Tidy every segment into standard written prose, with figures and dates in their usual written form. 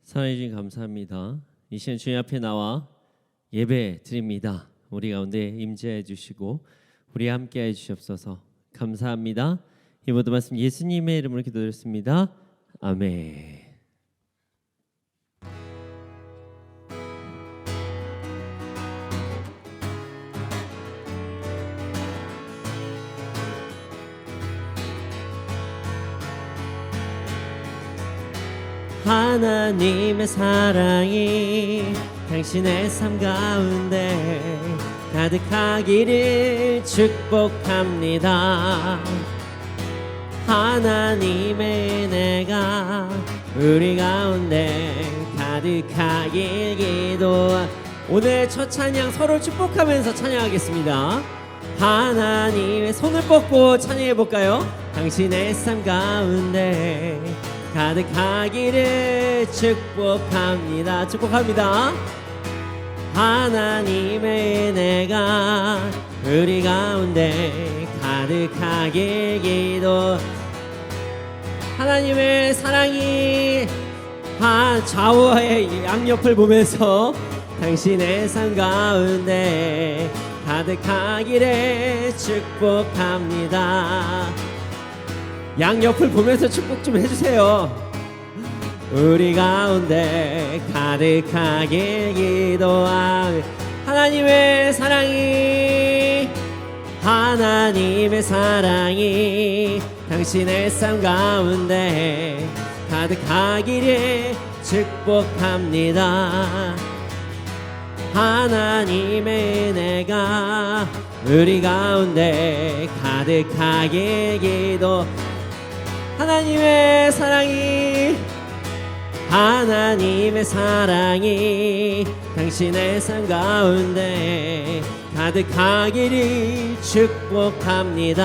사랑해 주신 감사합니다. 이 시간 주님 앞에 나와 예배 드립니다. 우리 가운데 임재해 주시고 우리 함께 해 주시옵소서. 감사합니다. 이 모든 말씀 예수님의 이름으로 기도드렸습니다. 아멘. 하나님의 사랑이 당신의 삶 가운데 가득하기를 축복합니다. 하나님의 은혜가 우리 가운데 가득하길 오늘 첫 찬양 서로 축복하면서 찬양하겠습니다. 하나님의 손을 뻗고 찬양해볼까요? 당신의 삶 가운데 가득하기를 축복합니다. 축복합니다. 하나님의 은혜가 우리 가운데 가득하길 기도. 하나님의 사랑이 좌우의 양옆을 보면서 당신의 삶 가운데 가득하기를 축복합니다. 양옆을 보면서 축복 좀 해주세요. 우리 가운데 가득하길 기도하며 하나님의 사랑이 당신의 삶 가운데 가득하기를 축복합니다. 하나님의 은혜가 우리 가운데 가득하길 기도. 하나님의 사랑이 당신의 삶 가운데 가득하기를 축복합니다.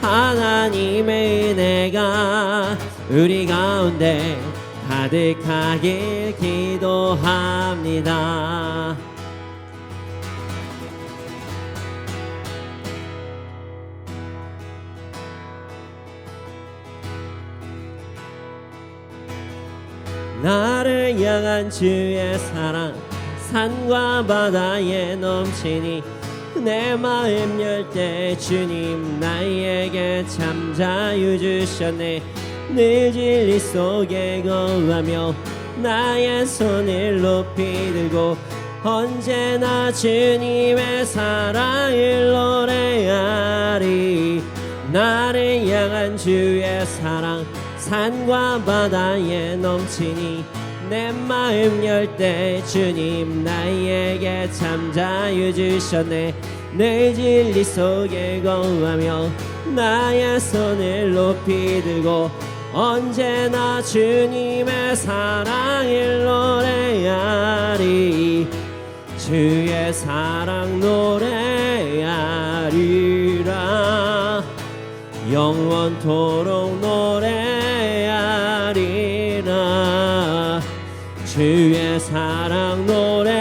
하나님의 은혜가 우리 가운데 가득하길 기도합니다. 나를 향한 주의 사랑 산과 바다에 넘치니 내 마음 열 때 주님 나에게 참 자유 주셨네. 늘 진리 속에 거하며 나의 손을 높이 들고 언제나 주님의 사랑을 노래하리. 나를 향한 주의 사랑 산과 바다에 넘치니 내 마음 열 때 주님 나에게 참 자유 주셨네. 늘 진리 속에 거하며 나의 손을 높이 들고 언제나 주님의 사랑을 노래하리. 주의 사랑 노래하리라. 영원토록 노래하리라. 주의 사랑 노래하리라.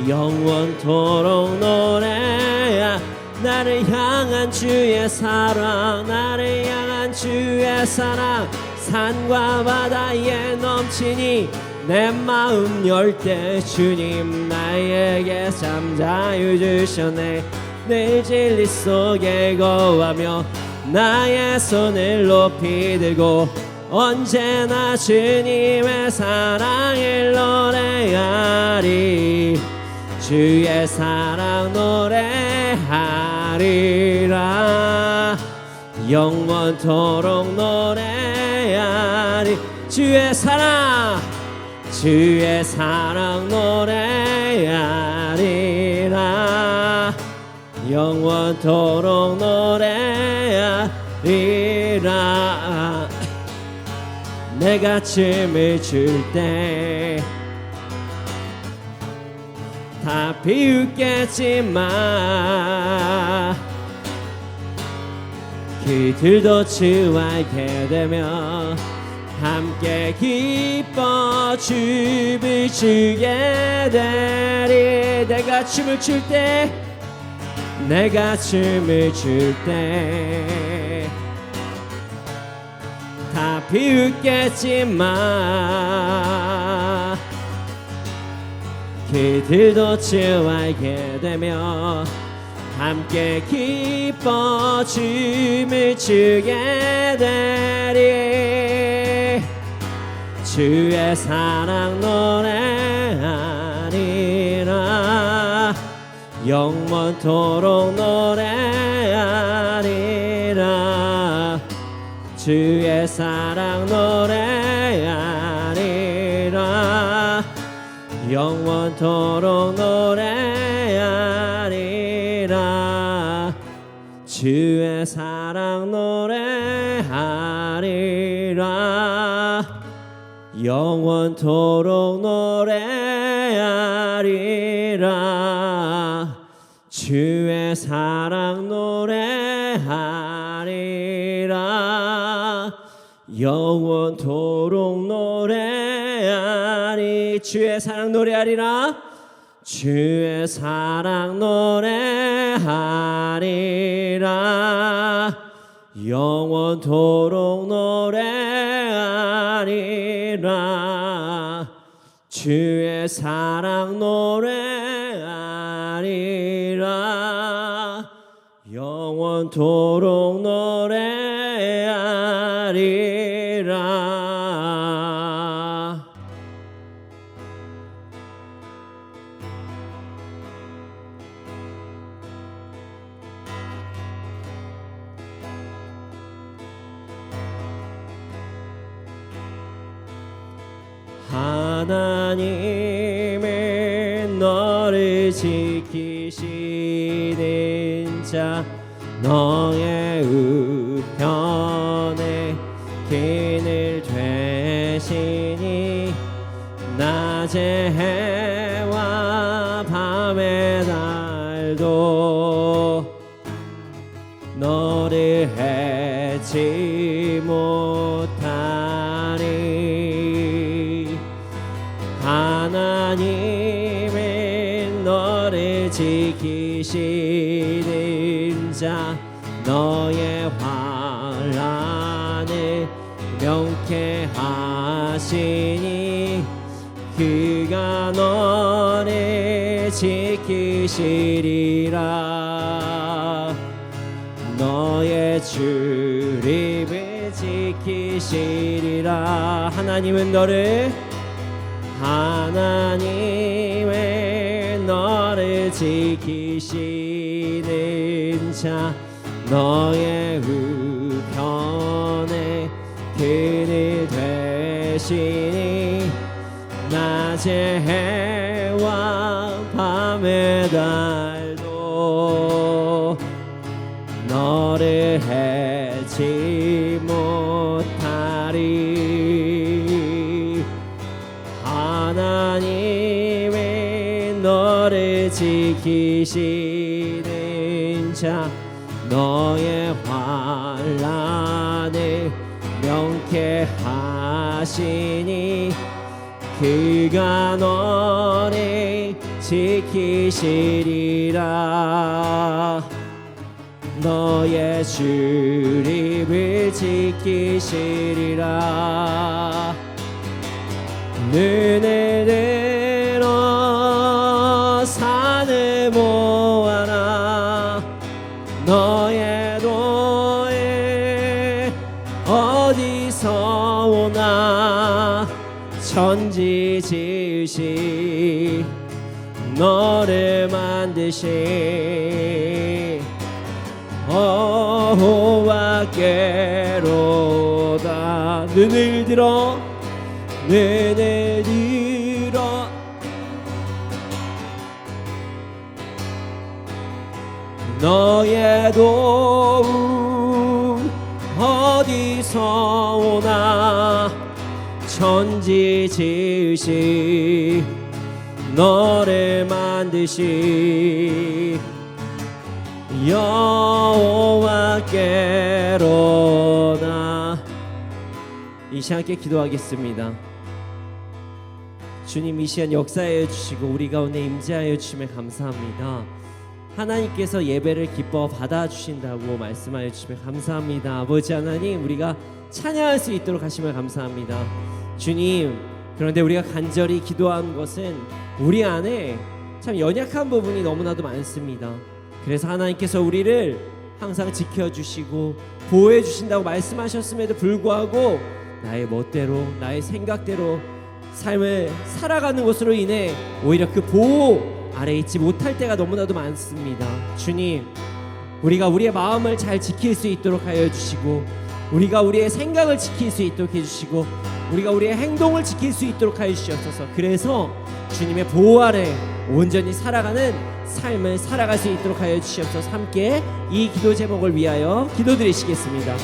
영원토록 노래하. 나를 향한 주의 사랑 나를 향한 주의 사랑 산과 바다에 넘치니 내 마음 열 때 주님 나에게 참 자유 주셨네. 늘 진리 속에 거하며 나의 손을 높이 들고 언제나 주님의 사랑을 노래하리. 주의 사랑 노래하리라. 영원토록 노래하리. 주의 사랑 노래하리라. 영원토록 노래하리라. 내가 춤을 출 때 다 비웃겠지만 그들도 주와 알게 되며 함께 기뻐 춤을 추게 되리. 내가 춤을 출 때 비웃겠지만 그들도 주 알게 되며 함께 기뻐 춤을 추게 되리. 주의 사랑 노래하리라. 영원토록 노래하리라. 주의 사랑 노래하리라. 영원토록 노래하리라. 주의 사랑 노래하리라. 영원토록 노래하리라. 주의 사랑 노래하리라. 영원토록 노래하리. 주의 사랑 노래하리라. 주의 사랑 노래하리라. 영원토록 노래하리라. 주의 사랑 노래하리라. 영원토록 노래하리라. 하나님은 너를 지키시는 자, 너의 우편에 그늘 되시니 낮의 해와 밤의 달도 너를 해치 못하리. 하나님은 너를 지키시는 자, 너의 환난을 명쾌하시니 그가 너를 지키시리라. 너의 출입을 지키시리라. 하나님은 너를 지키시는 자, 너의 우편에 그늘 되시니 낮의 해와 밤의 달도 너를 해치 못하리. 하나님은 너를 지키시는 자, 너의 환난을 명쾌하시니 그가 너를 지키시리라. 너의 출입을 지키시리라. 눈을 들어 산을 보아라. 너의 도에 어디서 오나. 천지 지으시 너를 만드신 여호와께로다. 눈을 들어 너의 도움 어디서 오나. 천지 지으시 너를 만드시 여호와께로다. 이 시간 함께 기도하겠습니다. 주님, 이 시간 역사하여 주시고 우리 가운데 임재하여 주심에 감사합니다. 하나님께서 예배를 기뻐 받아주신다고 말씀하여 주시면 감사합니다. 아버지 하나님, 우리가 찬양할 수 있도록 하시면 감사합니다. 주님, 그런데 우리가 간절히 기도한 것은 우리 안에 참 연약한 부분이 너무나도 많습니다. 그래서 하나님께서 우리를 항상 지켜주시고 보호해 주신다고 말씀하셨음에도 불구하고 나의 멋대로, 나의 생각대로 삶을 살아가는 것으로 인해 오히려 그 보호 아래 있지 못할 때가 너무나도 많습니다. 주님, 우리가 우리의 마음을 잘 지킬 수 있도록 하여 주시고, 우리가 우리의 생각을 지킬 수 있도록 해주시고, 우리가 우리의 행동을 지킬 수 있도록 하여 주시옵소서. 그래서 주님의 보호 아래 온전히 살아가는 삶을 살아갈 수 있도록 하여 주시옵소서. 함께 이 기도 제목을 위하여 기도드리시겠습니다.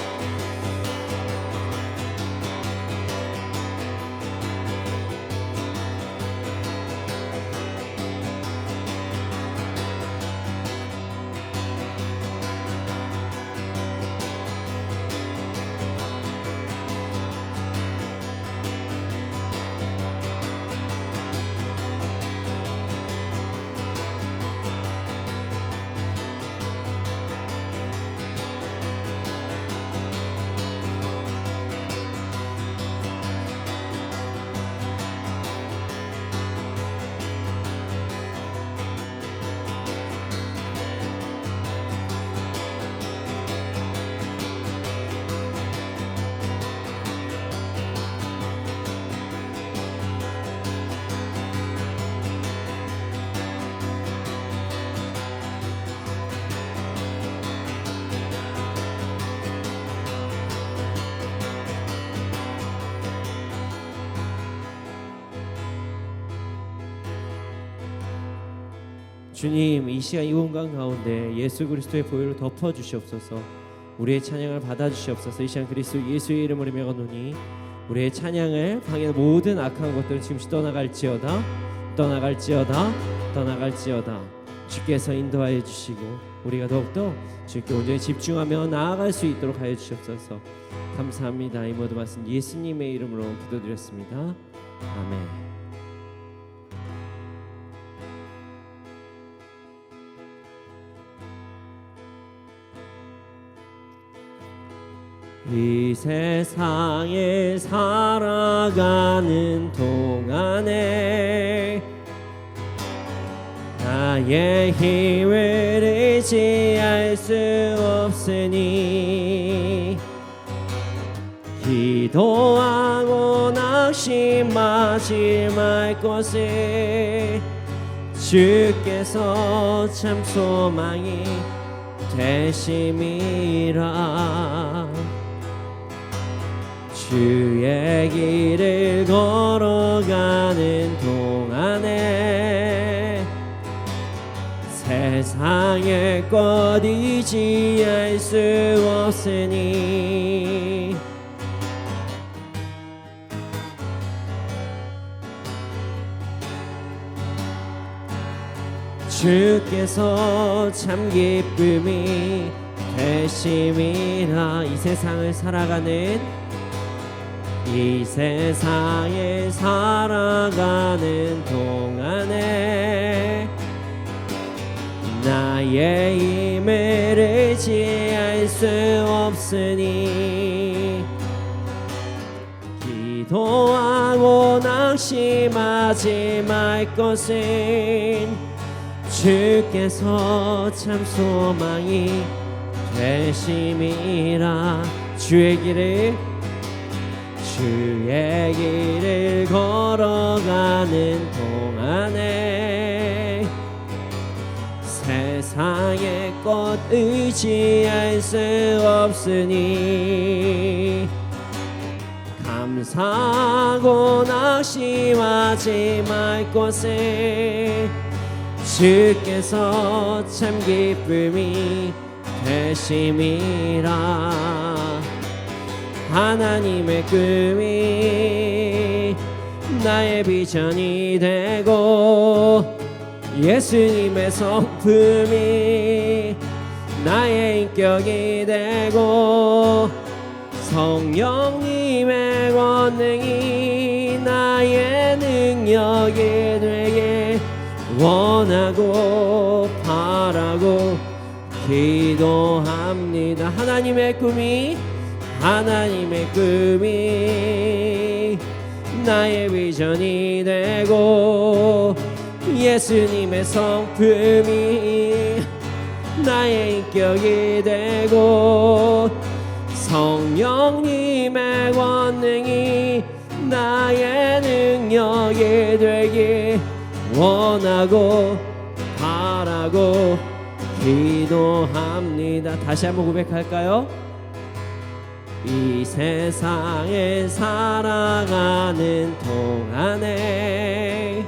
주님, 이 시간 이 공간 가운데 예수 그리스도의 보혈로 덮어 주시옵소서. 우리의 찬양을 받아 주시옵소서. 이 시간 그리스도 예수의 이름으로 명하노니 우리의 찬양을 방해 모든 악한 것들을 지금씩 떠나갈지어다, 떠나갈지어다, 떠나갈지어다. 주께서 인도하여 주시고 우리가 더욱더 주께 온전히 집중하며 나아갈 수 있도록 하여 주시옵소서. 감사합니다. 이 모든 말씀 예수님의 이름으로 기도드렸습니다. 아멘. 이 세상에 살아가는 동안에 나의 힘을 의지할 수 없으니 기도하고 낙심하지 말 것을 주께서 참 소망이 되심이라. 주의 길을 걸어가는 동안에 세상의 것 의지할 수 없으니 주께서 참 기쁨이 되심이라. 이 세상을 살아가는 이 세상에 살아가는 동안에 나의 힘을 의지할 수 없으니 기도하고 낙심하지 말 것은 주께서 참 소망이 되심이라. 주의 길을 걸어가는 동안에 세상의 것 의지할 수 없으니 감사하고 낙심하지 말 것을 주께서 참 기쁨이 되심이라. 하나님의 꿈이 나의 비전이 되고 예수님의 성품이 나의 인격이 되고 성령님의 권능이 나의 능력이 되게 원하고 바라고 기도합니다. 하나님의 꿈이 나의 비전이 되고 예수님의 성품이 나의 인격이 되고 성령님의 권능이 나의 능력이 되길 원하고 바라고 기도합니다. 다시 한번 고백할까요? 이 세상을 살아가는 동안에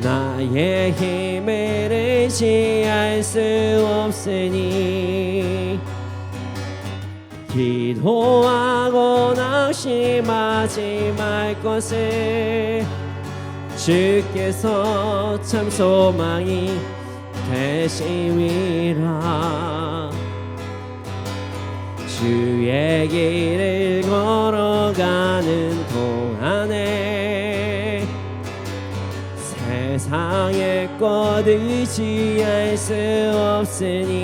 나의 힘을 의지할 수 없으니 기도하고 낙심하지 말 것을 주께서 참 소망이 되심이라. 주의 길을 걸어가는 동안에 세상의 것 의지할 수 없으니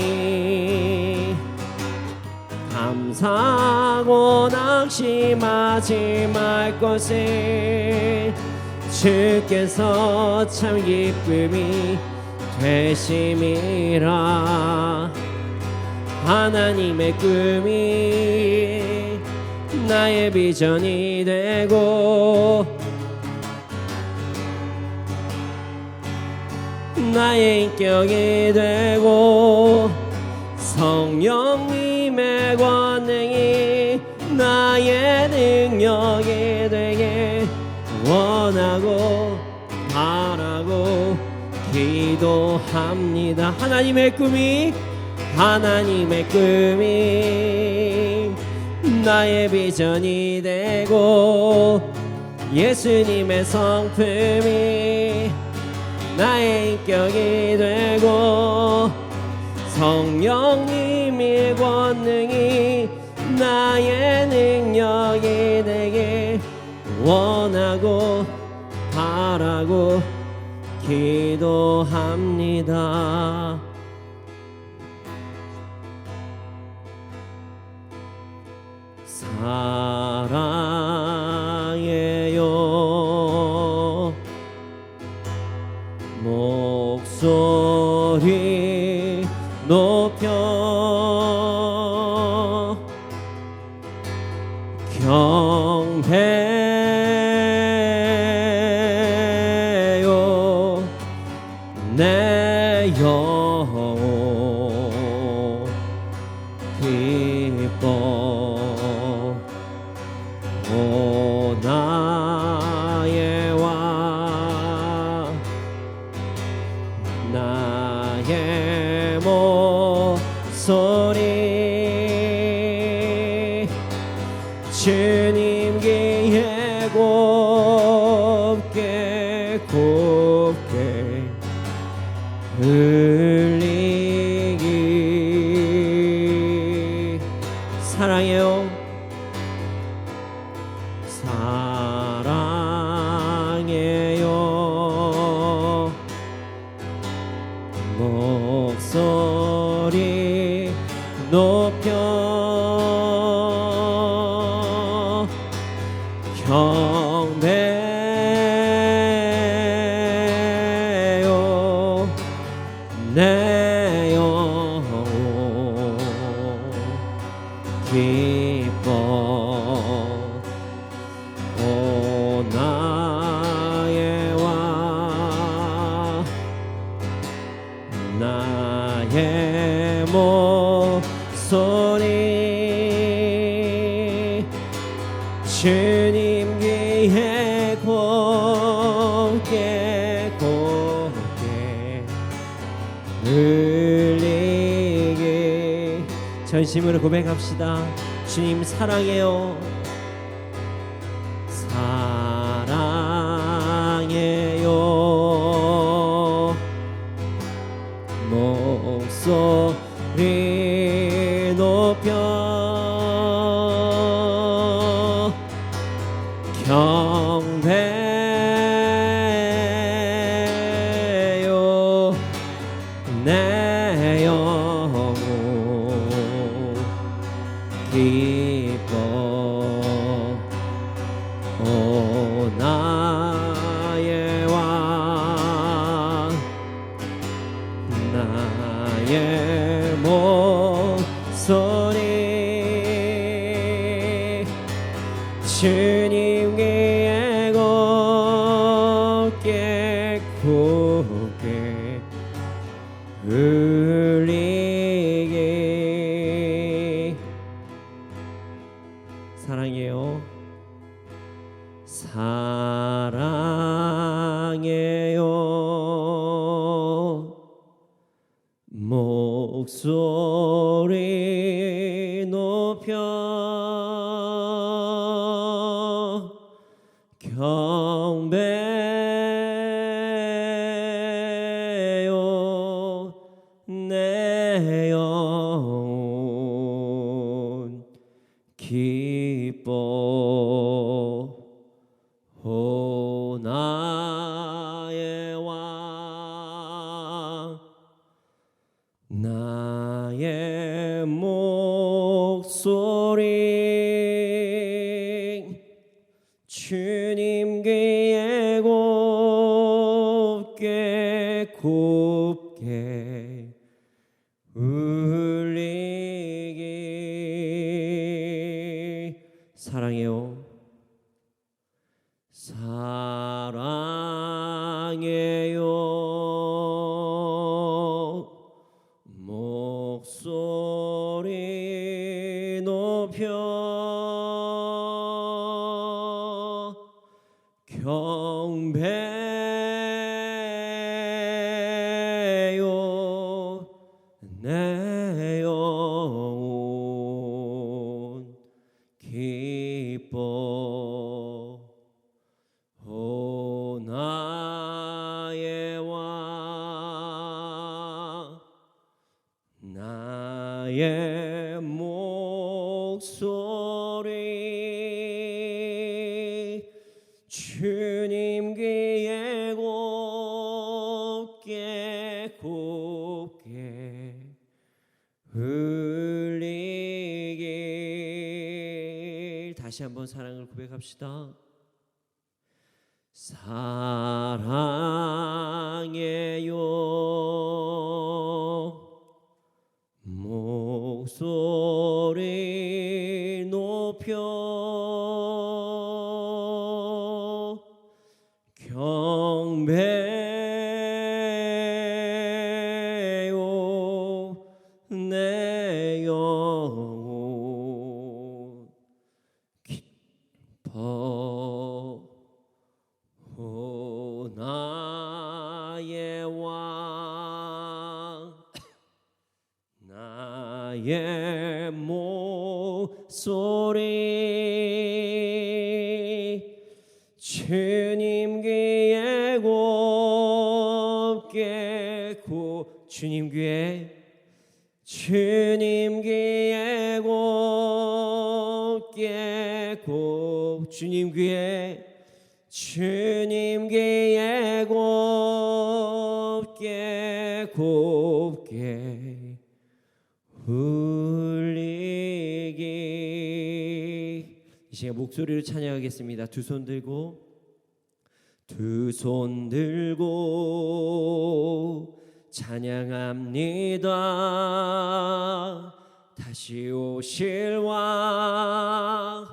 감사하고 낙심하지 말 것을 주께서 참 기쁨이 되심이라. 하나님의 꿈이 나의 비전이 되고 나의 인격이 되고 성령님의 권능이 나의 능력이 되게 원하고 바라고 기도합니다. 하나님의 꿈이 나의 비전이 되고 예수님의 성품이 나의 인격이 되고 성령님의 권능이 나의 능력이 되게 원하고 바라고 기도합니다. 사랑해요. 목소리 높여 경배요. 내 영혼 기뻐 오 나의 왕 나의 목소리 주님께 곱게 흘리기. 사랑해요. 사랑해요. 목소리 높여 경배요. 내 영혼 기뻐 오 나의 왕 나의 목소리 주님 귀에 곱게 흘리게. 전심으로 고백합시다. 주님 사랑해요. 사랑해요. 목소리 높여 경배요. 곱게 흘리게 사랑해요 사랑해요 목소리 높여 경배요 내 영혼 기뻐 오 나의 왕 나의 목소리 주님 귀에 곱게 곱게 울리기 사랑해요 사랑해요 목소리 높여 경배요 내 영혼 기뻐 오 나의 왕 나의 목소리 주님 귀에 곱게 곱게 흘리길 다시 한번 사랑을 고백합시다 사랑해요 목소리 높여 경배요 내 영혼 기뻐 오 나의 왕 나의 목소리 주님 귀에 곱게 주님 귀에 곱게 주님 귀에 곱게 울리기 이 시간 목소리로 찬양하겠습니다 두 손 들고 찬양합니다 다시 오실 왕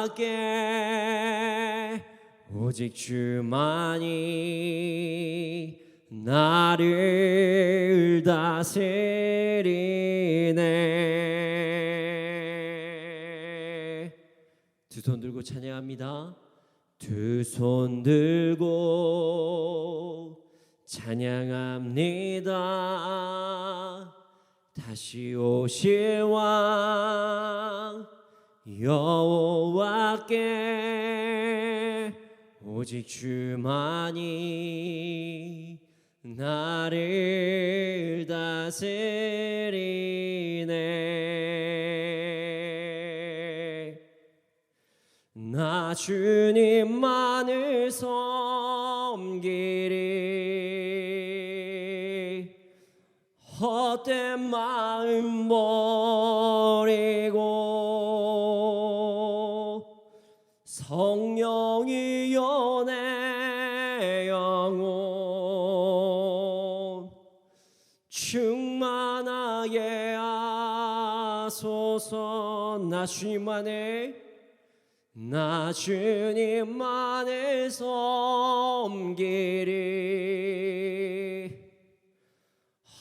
여호와께 오직 주만이 나를 다스리네 두 손 들고 찬양합니다 두 손 들고 찬양합니다 다시 오실 왕 여호와께 오직 주만이 나를 다스리네 나 주님만을 섬기리 헛된 마음 버리고 성령이여 내 영혼 충만하게 하소서 나 주님만을 섬기리 섬기리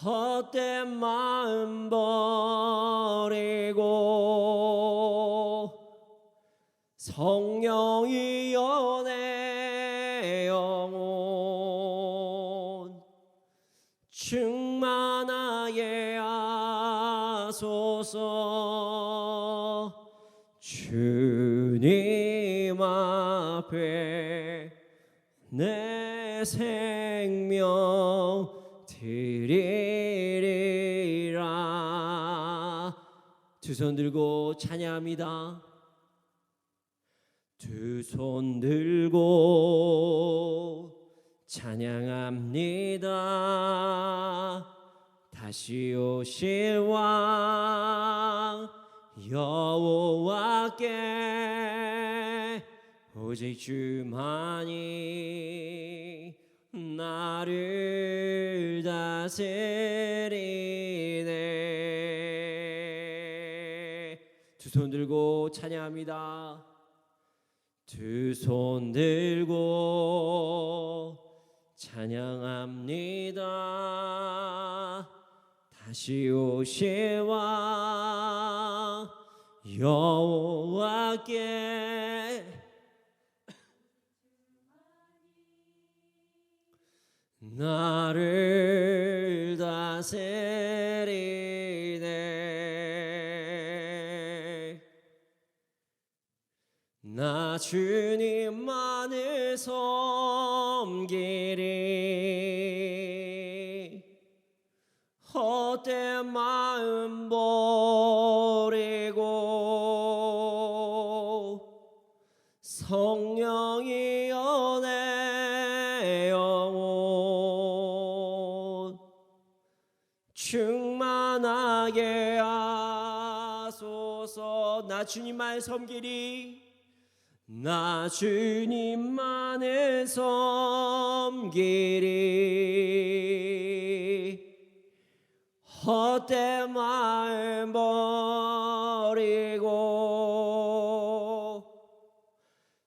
헛된 마음 버리고 성령이여 내 영혼 충만하게 하소서. 주님 앞에 내 생명 드리리라. 두 손 들고 찬양합니다. 두 손 들고 찬양합니다. 다시 오실 왕 여호와께 오직 주만이 나를 다스리네. 두 손 들고 찬양합니다. 두 손 들고 찬양합니다. 다시 오실 왕 여호와께 나를 다스리네. 나 주님만을 섬기리 헛된 마음 버리고 성령이여 내 영혼 충만하게 하소서. 나 주님만 섬기리 나 주님만을 섬기리 헛된 마음 버리고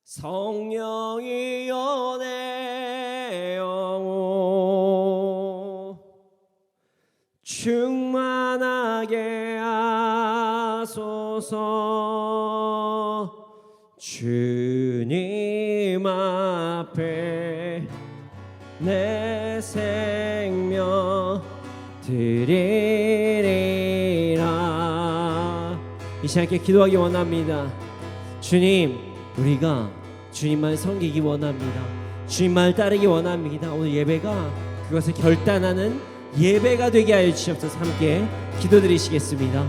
성령이여 내 영혼 충만하게 하소서. 주님 앞에 내 생명 드리리라. 이 시간에 기도하기 원합니다. 주님, 우리가 주님만 섬기기 원합니다. 주님만 따르기 원합니다. 오늘 예배가 그것을 결단하는 예배가 되게 하여 주시옵소서. 함께 기도드리시겠습니다.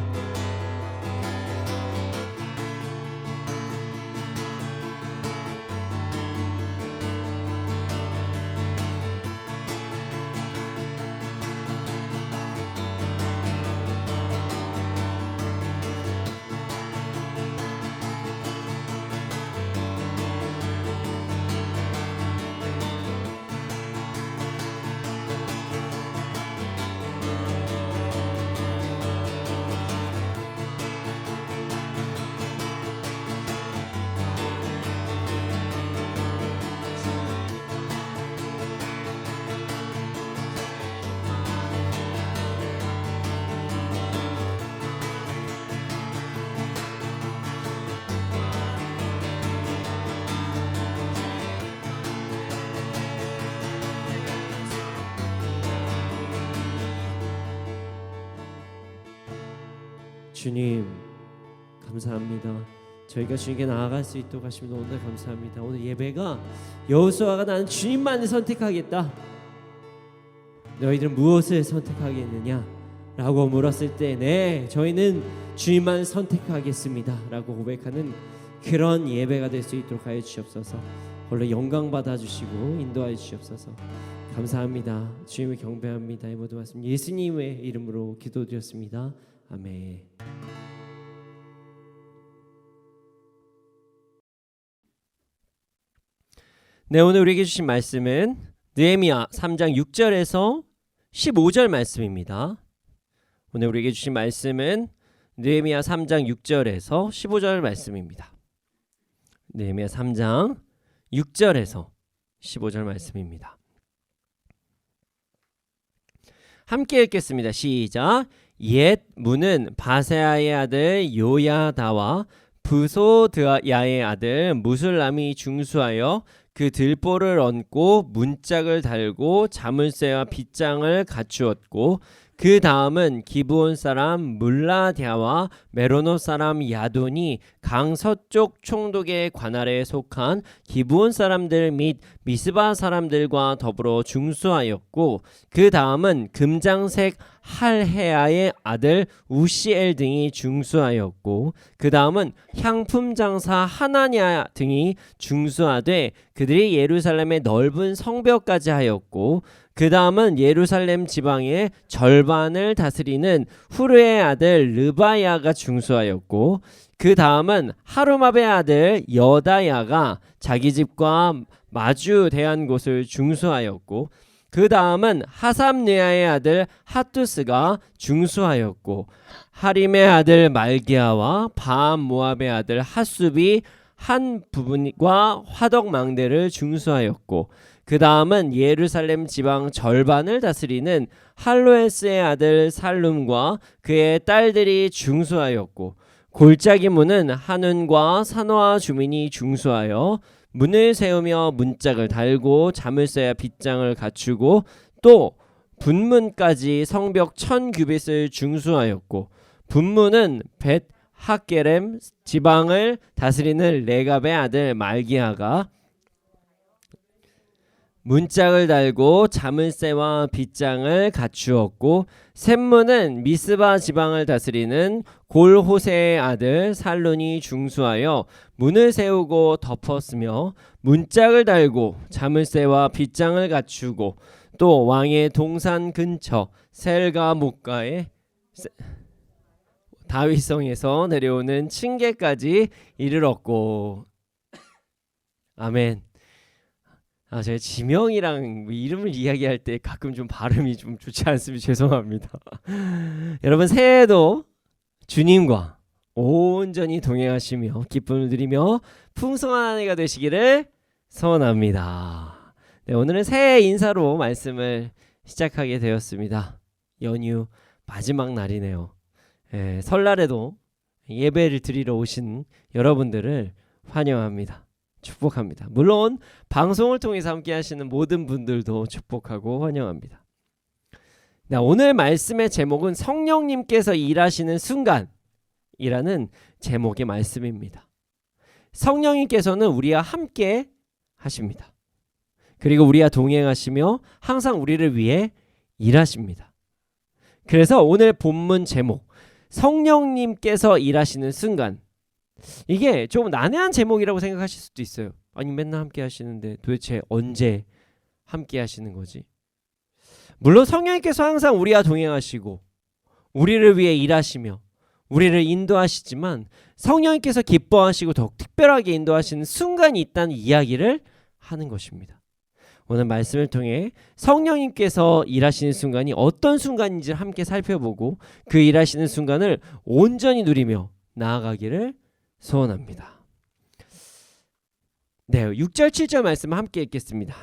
주님 감사합니다. 저희가 주님께 나아갈 수 있도록 하시면 오늘 감사합니다. 오늘 예배가 여호수아가 나는 주님만을 선택하겠다. 너희들은 무엇을 선택하겠느냐? 라고 물었을 때 네, 저희는 주님만을 선택하겠습니다 라고 고백하는 그런 예배가 될 수 있도록 하여 주시옵소서. 홀로 영광 받아주시고 인도하여 주시옵소서. 감사합니다. 주님을 경배합니다. 이 모든 말씀 예수님의 이름으로 기도드렸습니다. 아멘. 네, 오늘 우리에게 주신 말씀은 느헤미야 3장 6절에서 15절 말씀입니다. 오늘 우리에게 주신 말씀은 느헤미야 3장 6절에서 15절 말씀입니다. 느헤미야 3장 6절에서 15절 말씀입니다. 함께 읽겠습니다. 시작. 옛 문은 바세아의 아들 요야다와 부소드야의 아들 무술람이 중수하여 그 들보를 얹고 문짝을 달고 자물쇠와 빗장을 갖추었고 그 다음은 기브온 사람 물라디아와 메로노 사람 야돈이 강 서쪽 총독의 관할에 속한 기브온 사람들 및 미스바 사람들과 더불어 중수하였고 그 다음은 금장색 할헤아의 아들 우시엘 등이 중수하였고 그 다음은 향품 장사 하나냐 등이 중수하되 그들이 예루살렘의 넓은 성벽까지 하였고 그 다음은 예루살렘 지방의 절반을 다스리는 후르의 아들 르바야가 중수하였고 그 다음은 하루마베의 아들 여다야가 자기 집과 마주 대한 곳을 중수하였고 그 다음은 하삼느야의 아들 하투스가 중수하였고 하림의 아들 말기야와 바암 모압의 아들 하숲이 한 부분과 화덕망대를 중수하였고 그 다음은 예루살렘 지방 절반을 다스리는 할로에스의 아들 살룸과 그의 딸들이 중수하였고 골짜기 문은 한운과 산호아 주민이 중수하여 문을 세우며 문짝을 달고 자물쇠와 빗장을 갖추고 또 분문까지 성벽 1000규빗을 중수하였고 분문은 벳 하게렘 지방을 다스리는 레갑의 아들 말기야가 문짝을 달고 자물쇠와 빗장을 갖추었고 샘문은 미스바 지방을 다스리는 골호세의 아들 살룬이 중수하여 문을 세우고 덮었으며 문짝을 달고 자물쇠와 빗장을 갖추고 또 왕의 동산 근처 셀가 목가의 다윗성에서 내려오는 층계까지 이르렀고 아멘. 제가 지명이랑 이름을 이야기할 때 가끔 좀 발음이 좀 좋지 않으면 죄송합니다. 여러분 새해에도 주님과 온전히 동행하시며 기쁨을 누리며 풍성한 한 해가 되시기를 소원합니다. 네, 오늘은 새해 인사로 말씀을 시작하게 되었습니다. 연휴 마지막 날이네요. 설날에도 예배를 드리러 오신 여러분들을 환영합니다. 축복합니다. 물론 방송을 통해서 함께 하시는 모든 분들도 축복하고 환영합니다. 네, 오늘 말씀의 제목은 성령님께서 일하시는 순간이라는 제목의 말씀입니다. 성령님께서는 우리와 함께 하십니다. 그리고 우리와 동행하시며 항상 우리를 위해 일하십니다. 그래서 오늘 본문 제목 성령님께서 일하시는 순간, 이게 좀 난해한 제목이라고 생각하실 수도 있어요. 아니 맨날 함께 하시는데 도대체 언제 함께 하시는 거지? 물론 성령님께서 항상 우리와 동행하시고 우리를 위해 일하시며 우리를 인도하시지만 성령님께서 기뻐하시고 더욱 특별하게 인도하시는 순간이 있다는 이야기를 하는 것입니다. 오늘 말씀을 통해 성령님께서 일하시는 순간이 어떤 순간인지를 함께 살펴보고 그 일하시는 순간을 온전히 누리며 나아가기를 소원합니다. 네, 6절 7절 말씀 함께 읽겠습니다.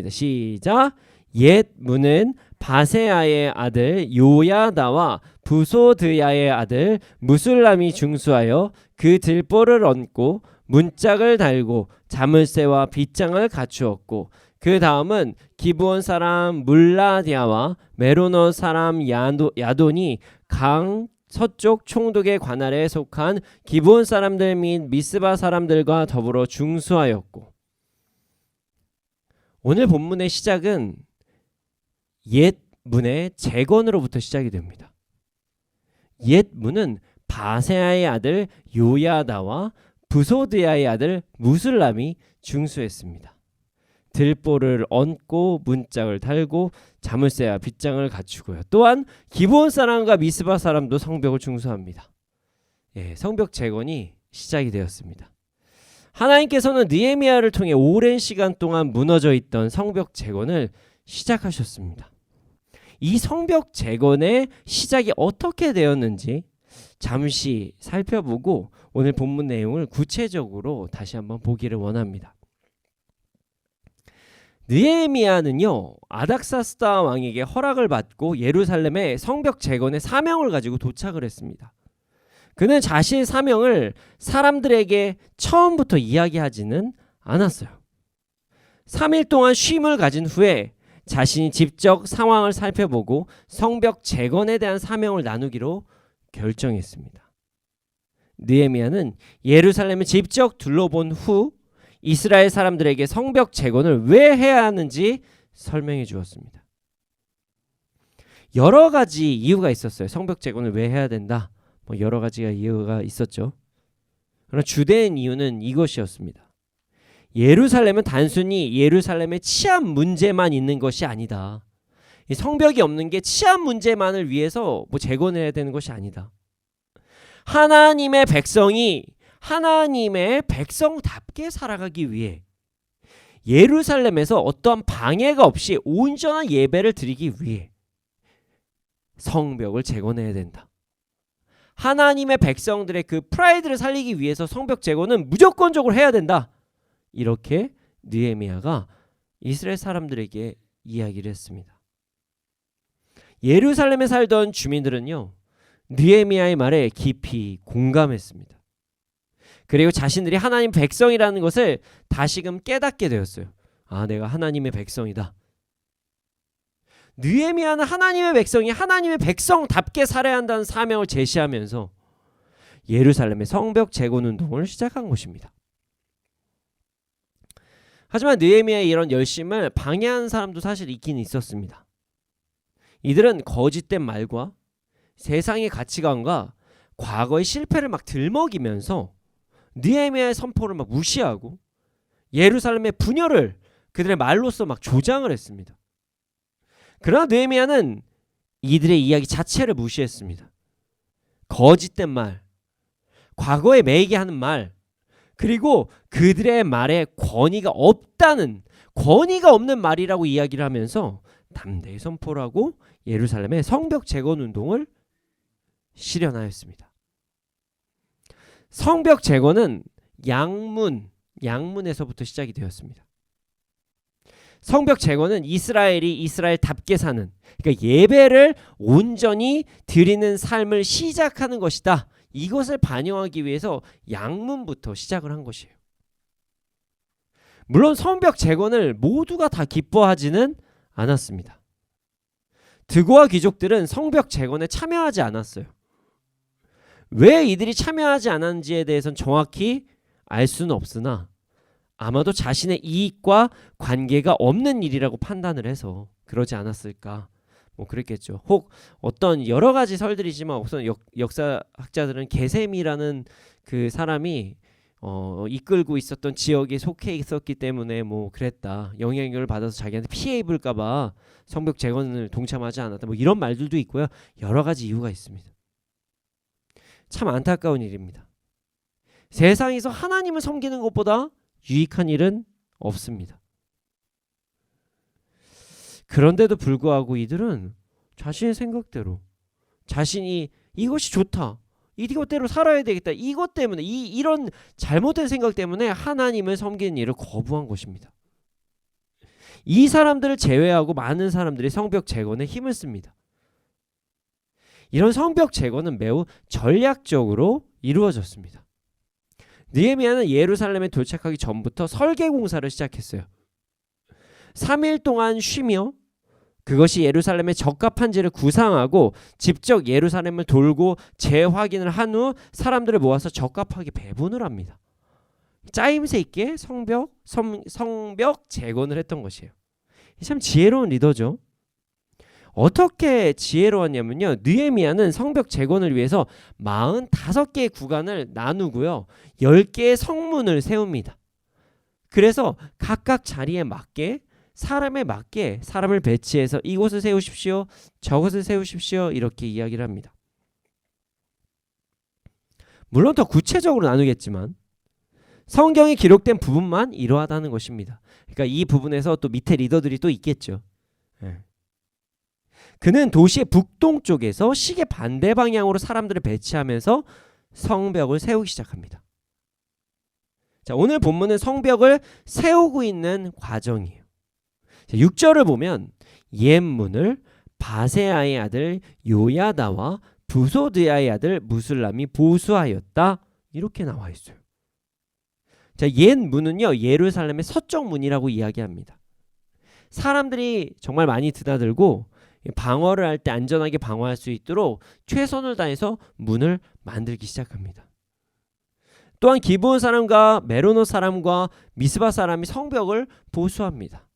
시작. 옛 문은 바세아의 아들 요야다와 부소드야의 아들 무술람이 중수하여 그 들보를 얹고 문짝을 달고 자물쇠와 빗장을 갖추었고 그 다음은 기브온 사람 물라디아와 메로노 사람 야돈이 강 서쪽 총독의 관할에 속한 기브온 사람들 및 미스바 사람들과 더불어 중수하였고, 오늘 본문의 시작은 옛 문의 재건으로부터 시작이 됩니다. 옛 문은 바세아의 아들 요야다와 부소드야의 아들 무술람이 중수했습니다. 들보를 얹고 문짝을 달고 자물쇠와 빗장을 갖추고요. 또한 기브온 사람과 미스바 사람도 성벽을 중수합니다. 성벽 재건이 시작이 되었습니다. 하나님께서는 느헤미야를 통해 오랜 시간 동안 무너져 있던 성벽 재건을 시작하셨습니다. 이 성벽 재건의 시작이 어떻게 되었는지 잠시 살펴보고 오늘 본문 내용을 구체적으로 다시 한번 보기를 원합니다. 느헤미야는요, 아닥사스다 왕에게 허락을 받고 예루살렘의 성벽 재건의 사명을 가지고 도착을 했습니다. 그는 자신의 사명을 사람들에게 처음부터 이야기하지는 않았어요. 3일 동안 쉼을 가진 후에 자신이 직접 상황을 살펴보고 성벽 재건에 대한 사명을 나누기로 결정했습니다. 느헤미야는 예루살렘을 직접 둘러본 후 이스라엘 사람들에게 성벽 재건을 왜 해야 하는지 설명해 주었습니다. 여러 가지 이유가 있었어요. 성벽 재건을 왜 해야 된다. 여러 가지가 이유가 있었죠. 그러나 주된 이유는 이것이었습니다. 예루살렘은 단순히 예루살렘의 치안 문제만 있는 것이 아니다. 이 성벽이 없는 게 치안 문제만을 위해서 재건을 해야 되는 것이 아니다. 하나님의 백성이 하나님의 백성답게 살아가기 위해 예루살렘에서 어떠한 방해가 없이 온전한 예배를 드리기 위해 성벽을 재건해야 된다. 하나님의 백성들의 그 프라이드를 살리기 위해서 성벽 재건은 무조건적으로 해야 된다. 이렇게 느헤미야가 이스라엘 사람들에게 이야기를 했습니다. 예루살렘에 살던 주민들은요, 느헤미야의 말에 깊이 공감했습니다. 그리고 자신들이 하나님 백성이라는 것을 다시금 깨닫게 되었어요. 아, 내가 하나님의 백성이다. 느헤미야는 하나님의 백성이 하나님의 백성답게 살아야 한다는 사명을 제시하면서 예루살렘의 성벽 재건 운동을 시작한 것입니다. 하지만 느헤미야의 이런 열심을 방해하는 사람도 사실 있긴 있었습니다. 이들은 거짓된 말과 세상의 가치관과 과거의 실패를 막 들먹이면서 느헤미야의 선포를 막 무시하고 예루살렘의 분열을 그들의 말로써 막 조장을 했습니다. 그러나 느헤미야는 이들의 이야기 자체를 무시했습니다. 거짓된 말, 과거에 매이게 하는 말, 그리고 그들의 말에 권위가 없는 말이라고 이야기를 하면서 담대히 선포를 하고 예루살렘의 성벽 재건 운동을 실현하였습니다. 성벽 재건은 양문에서부터 시작이 되었습니다. 성벽 재건은 이스라엘답게 사는, 그러니까 예배를 온전히 드리는 삶을 시작하는 것이다. 이것을 반영하기 위해서 양문부터 시작을 한 것이에요. 물론 성벽 재건을 모두가 다 기뻐하지는 않았습니다. 드고와 귀족들은 성벽 재건에 참여하지 않았어요. 왜 이들이 참여하지 않았는지에 대해서는 정확히 알 수는 없으나 아마도 자신의 이익과 관계가 없는 일이라고 판단을 해서 그러지 않았을까, 그랬겠죠. 혹 어떤 여러 가지 설들이지만 우선 역사학자들은 게셈이라는 그 사람이 이끌고 있었던 지역에 속해 있었기 때문에 그랬다, 영향력을 받아서 자기한테 피해 입을까봐 성벽 재건을 동참하지 않았다, 이런 말들도 있고요. 여러 가지 이유가 있습니다. 참 안타까운 일입니다. 세상에서 하나님을 섬기는 것보다 유익한 일은 없습니다. 그런데도 불구하고 이들은 자신의 생각대로, 자신이 이것이 좋다, 이것대로 살아야 되겠다, 이것 때문에 이런 잘못된 생각 때문에 하나님을 섬기는 일을 거부한 것입니다. 이 사람들을 제외하고 많은 사람들이 성벽 재건에 힘을 씁니다. 이런 성벽 재건은 매우 전략적으로 이루어졌습니다. 느헤미야는 예루살렘에 도착하기 전부터 설계 공사를 시작했어요. 3일 동안 쉬며 그것이 예루살렘에 적합한지를 구상하고 직접 예루살렘을 돌고 재확인을 한 후 사람들을 모아서 적합하게 배분을 합니다. 짜임새 있게 성벽 재건을 했던 것이에요. 참 지혜로운 리더죠. 어떻게 지혜로웠냐면요, 느헤미야는 성벽 재건을 위해서 45개의 구간을 나누고요, 10개의 성문을 세웁니다. 그래서 각각 자리에 맞게, 사람에 맞게 사람을 배치해서 이곳을 세우십시오, 저곳을 세우십시오, 이렇게 이야기를 합니다. 물론 더 구체적으로 나누겠지만 성경에 기록된 부분만 이러하다는 것입니다. 그러니까 이 부분에서 또 밑에 리더들이 또 있겠죠. 그는 도시의 북동쪽에서 시계 반대 방향으로 사람들을 배치하면서 성벽을 세우기 시작합니다. 자, 오늘 본문은 성벽을 세우고 있는 과정이에요. 6절을 보면 옛 문을 바세아의 아들 요야다와 부소드야의 아들 무술람이 보수하였다. 이렇게 나와 있어요. 자, 옛 문은요, 예루살렘의 서쪽 문이라고 이야기합니다. 사람들이 정말 많이 드나들고 방어를 할 때 안전하게 방어할 수 있도록 최선을 다해서 문을 만들기 시작합니다. 또한 기브온 사람과 메로노 사람과 미스바 사람이 성벽을 보수합니다.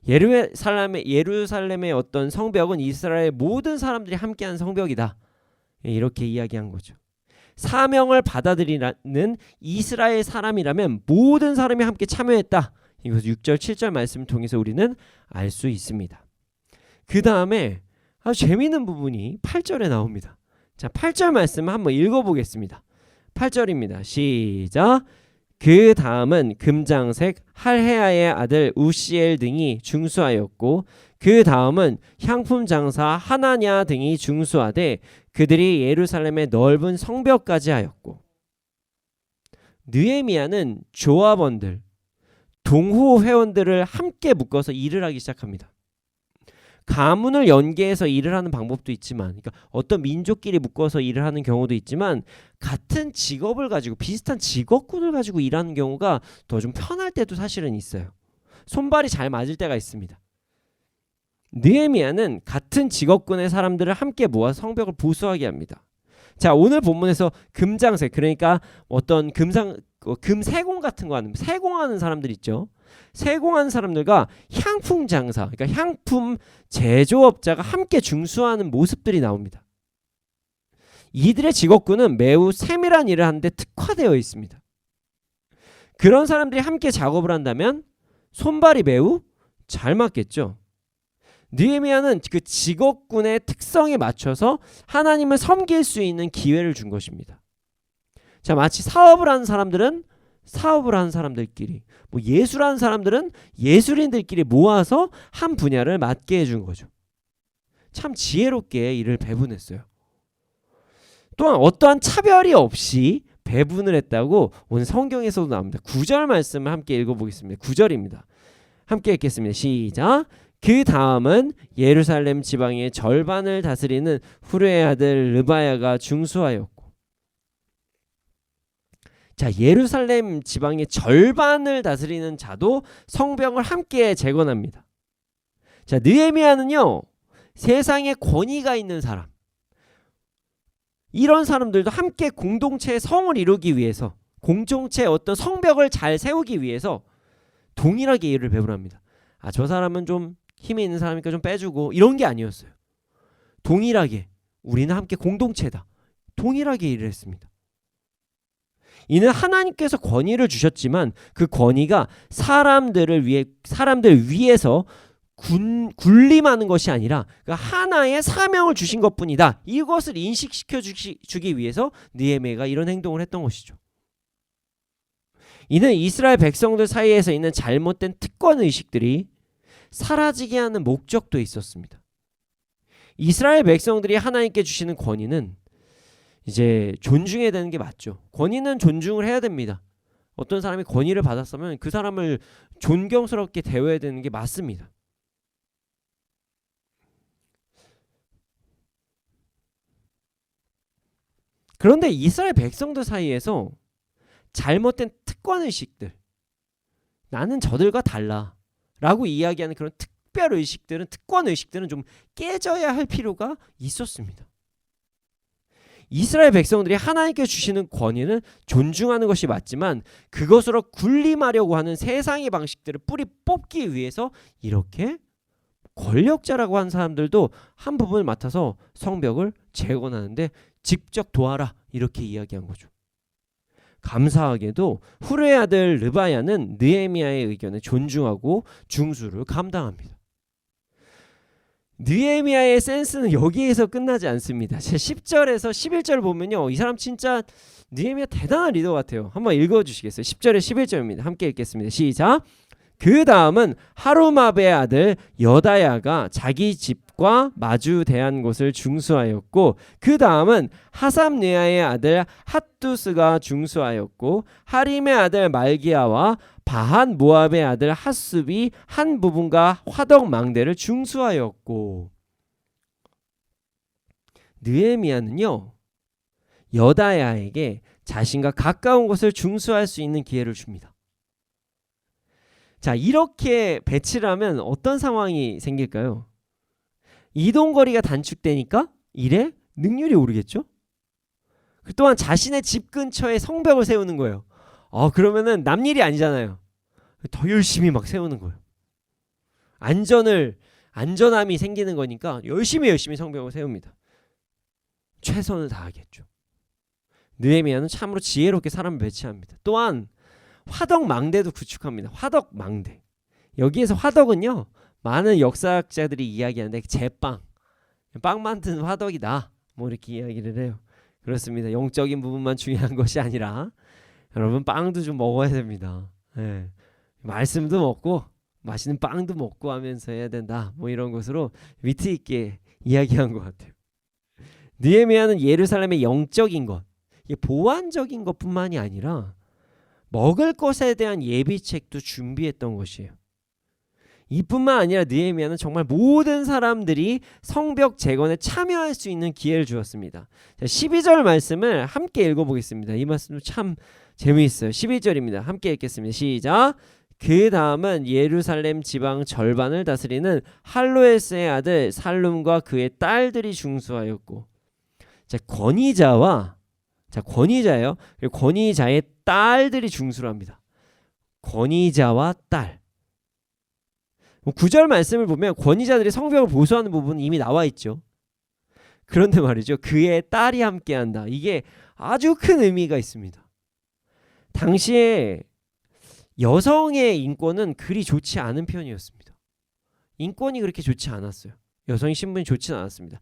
예루살렘의 어떤 성벽은 이스라엘 모든 사람들이 함께한 성벽이다. 이렇게 이야기한 거죠. 사명을 받아들이는 이스라엘 사람이라면 모든 사람이 함께 참여했다. 이것을 6절 7절 말씀을 통해서 우리는 알 수 있습니다. 그 다음에 아주 재미있는 부분이 8절에 나옵니다. 자, 8절 말씀을 한번 읽어보겠습니다. 8절입니다. 시작. 그 다음은 금장색 할헤아의 아들 우시엘 등이 중수하였고 그 다음은 향품 장사 하나냐 등이 중수하되 그들이 예루살렘의 넓은 성벽까지 하였고 느헤미야는 조합원들, 동호 회원들을 함께 묶어서 일을 하기 시작합니다. 가문을 연계해서 일을 하는 방법도 있지만, 그러니까 어떤 민족끼리 묶어서 일을 하는 경우도 있지만 같은 직업을 가지고 비슷한 직업군을 가지고 일하는 경우가 더 좀 편할 때도 사실은 있어요. 손발이 잘 맞을 때가 있습니다. 느헤미야는 같은 직업군의 사람들을 함께 모아 성벽을 보수하게 합니다. 자, 오늘 본문에서 금장색, 그러니까 어떤 금세공 같은 거 하는 세공하는 사람들 있죠. 세공하는 사람들과 향품 장사, 그러니까 향품 제조업자가 함께 중수하는 모습들이 나옵니다. 이들의 직업군은 매우 세밀한 일을 하는데 특화되어 있습니다. 그런 사람들이 함께 작업을 한다면 손발이 매우 잘 맞겠죠. 느헤미야는 그 직업군의 특성에 맞춰서 하나님을 섬길 수 있는 기회를 준 것입니다. 자, 마치 사업을 하는 사람들은 사업을 하는 사람들끼리, 예술하는 사람들은 예술인들끼리 모아서 한 분야를 맡게 해준 거죠. 참 지혜롭게 일을 배분했어요. 또한 어떠한 차별이 없이 배분을 했다고 오늘 성경에서도 나옵니다. 9절 말씀을 함께 읽어보겠습니다. 9절입니다. 함께 읽겠습니다. 시작. 그 다음은 예루살렘 지방의 절반을 다스리는 후르의 아들 르바야가 중수하였고, 자, 예루살렘 지방의 절반을 다스리는 자도 성벽을 함께 재건합니다. 자, 느헤미야는요, 세상에 권위가 있는 사람, 이런 사람들도 함께 공동체의 성을 이루기 위해서, 공동체의 어떤 성벽을 잘 세우기 위해서 동일하게 일을 배분합니다. 아, 저 사람은 좀 힘이 있는 사람이니까 좀 빼주고, 이런 게 아니었어요. 동일하게 우리는 함께 공동체다, 동일하게 일을 했습니다. 이는 하나님께서 권위를 주셨지만 그 권위가 사람들 위해서 군림하는 것이 아니라 하나의 사명을 주신 것뿐이다. 이것을 인식시켜 주기 위해서 느헤미야가 이런 행동을 했던 것이죠. 이는 이스라엘 백성들 사이에서 있는 잘못된 특권 의식들이 사라지게 하는 목적도 있었습니다. 이스라엘 백성들이 하나님께 주시는 권위는 이제 존중해야 되는 게 맞죠. 권위는 존중을 해야 됩니다. 어떤 사람이 권위를 받았으면 그 사람을 존경스럽게 대해야 되는 게 맞습니다. 그런데 이스라엘 백성들 사이에서 잘못된 특권의식들, 나는 저들과 달라 라고 이야기하는 그런 특별의식들은, 특권의식들은 좀 깨져야 할 필요가 있었습니다. 이스라엘 백성들이 하나님께 주시는 권위는 존중하는 것이 맞지만 그것으로 군림하려고 하는 세상의 방식들을 뿌리 뽑기 위해서 이렇게 권력자라고 하는 사람들도 한 부분을 맡아서 성벽을 재건하는데 직접 도와라, 이렇게 이야기한 거죠. 감사하게도 후르의 아들 르바야는 느헤미야의 의견에 존중하고 중수를 감당합니다. 느헤미야의 센스는 여기에서 끝나지 않습니다. 10절에서 11절 보면요, 이 사람 진짜 느헤미야 대단한 리더 같아요. 한번 읽어주시겠어요? 10절에 11절입니다. 함께 읽겠습니다. 시작. 그 다음은 하루마베의 아들 여다야가 자기 집 아삽과 마주대한 곳을 중수하였고 그 다음은 하삽네아의 아들 핫두스가 중수하였고 하림의 아들 말기야와 바한 모압의 아들 핫숲이 한 부분과 화덕 망대를 중수하였고 느헤미야는요 여다야에게 자신과 가까운 곳을 중수할 수 있는 기회를 줍니다. 자, 이렇게 배치를 하면 어떤 상황이 생길까요? 이동거리가 단축되니까 일의 능률이 오르겠죠? 또한 자신의 집 근처에 성벽을 세우는 거예요. 그러면은 남 일이 아니잖아요. 더 열심히 막 세우는 거예요. 안전함이 생기는 거니까 열심히 성벽을 세웁니다. 최선을 다하겠죠. 느헤미야는 참으로 지혜롭게 사람을 배치합니다. 또한 화덕 망대도 구축합니다. 화덕 망대. 여기에서 화덕은요 많은 역사학자들이 이야기하는데 제빵, 빵 만드는 화덕이다 뭐 이렇게 이야기를 해요. 그렇습니다. 영적인 부분만 중요한 것이 아니라 여러분 빵도 좀 먹어야 됩니다. 네. 말씀도 먹고 맛있는 빵도 먹고 하면서 해야 된다 뭐 이런 것으로 위트 있게 이야기한 것 같아요. 느헤미야는 예루살렘의 영적인 것, 보완적인 것뿐만이 아니라 먹을 것에 대한 예비책도 준비했던 것이에요. 이뿐만 아니라 느헤미야는 정말 모든 사람들이 성벽 재건에 참여할 수 있는 기회를 주었습니다. 12절 말씀을 함께 읽어보겠습니다. 이 말씀도 참 재미있어요. 12절입니다. 함께 읽겠습니다. 시작. 그 다음은 예루살렘 지방 절반을 다스리는 할로에스의 아들 살룸과 그의 딸들이 중수하였고, 권위자예요. 그리고 권위자의 딸들이 중수를 합니다. 권위자와 딸. 9절 말씀을 보면 권위자들이 성벽을 보수하는 부분은 이미 나와 있죠. 그런데 말이죠. 그의 딸이 함께한다. 이게 아주 큰 의미가 있습니다. 당시에 여성의 인권은 그리 좋지 않은 편이었습니다. 인권이 그렇게 좋지 않았어요. 여성의 신분이 좋지 않았습니다.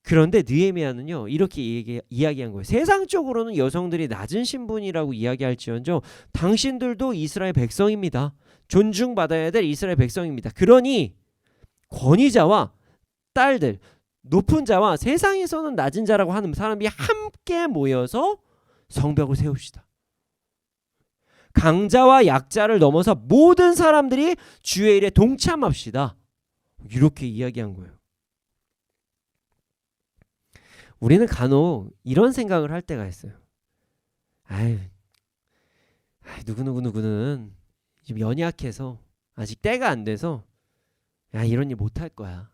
그런데 느헤미야는요 이렇게 이야기한 거예요. 세상적으로는 여성들이 낮은 신분이라고 이야기할지언정 당신들도 이스라엘 백성입니다. 존중받아야 될 이스라엘 백성입니다. 그러니 권위자와 딸들, 높은 자와 세상에서는 낮은 자라고 하는 사람이 함께 모여서 성벽을 세웁시다. 강자와 약자를 넘어서 모든 사람들이 주의 일에 동참합시다. 이렇게 이야기한 거예요. 우리는 간혹 이런 생각을 할 때가 있어요. 누구는 좀 연약해서 아직 때가 안 돼서 이런 일 못할 거야.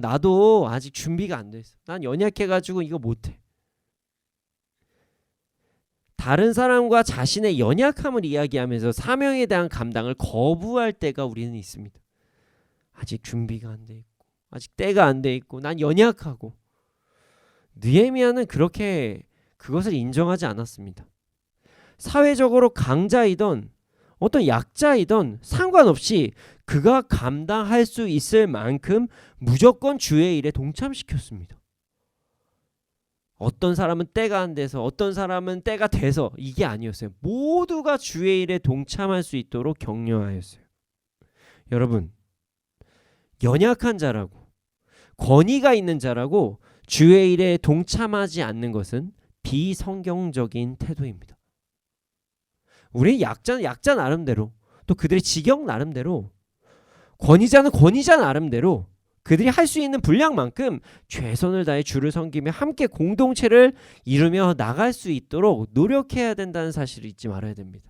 나도 아직 준비가 안 됐어. 난 연약해가지고 이거 못해. 다른 사람과 자신의 연약함을 이야기하면서 사명에 대한 감당을 거부할 때가 우리는 있습니다. 아직 준비가 안 돼 있고 아직 때가 안 돼 있고 난 연약하고. 느헤미야는 그렇게 그것을 인정하지 않았습니다. 사회적으로 강자이던 어떤 약자이던 상관없이 그가 감당할 수 있을 만큼 무조건 주의 일에 동참시켰습니다. 어떤 사람은 때가 안 돼서 어떤 사람은 때가 돼서 이게 아니었어요. 모두가 주의 일에 동참할 수 있도록 격려하였어요. 여러분, 연약한 자라고 권위가 있는 자라고 주의 일에 동참하지 않는 것은 비성경적인 태도입니다. 우리 약자는 약자 나름대로, 또 그들의 지경 나름대로, 권위자는 권위자 나름대로 그들이 할 수 있는 분량만큼 최선을 다해 주를 섬기며 함께 공동체를 이루며 나갈 수 있도록 노력해야 된다는 사실을 잊지 말아야 됩니다.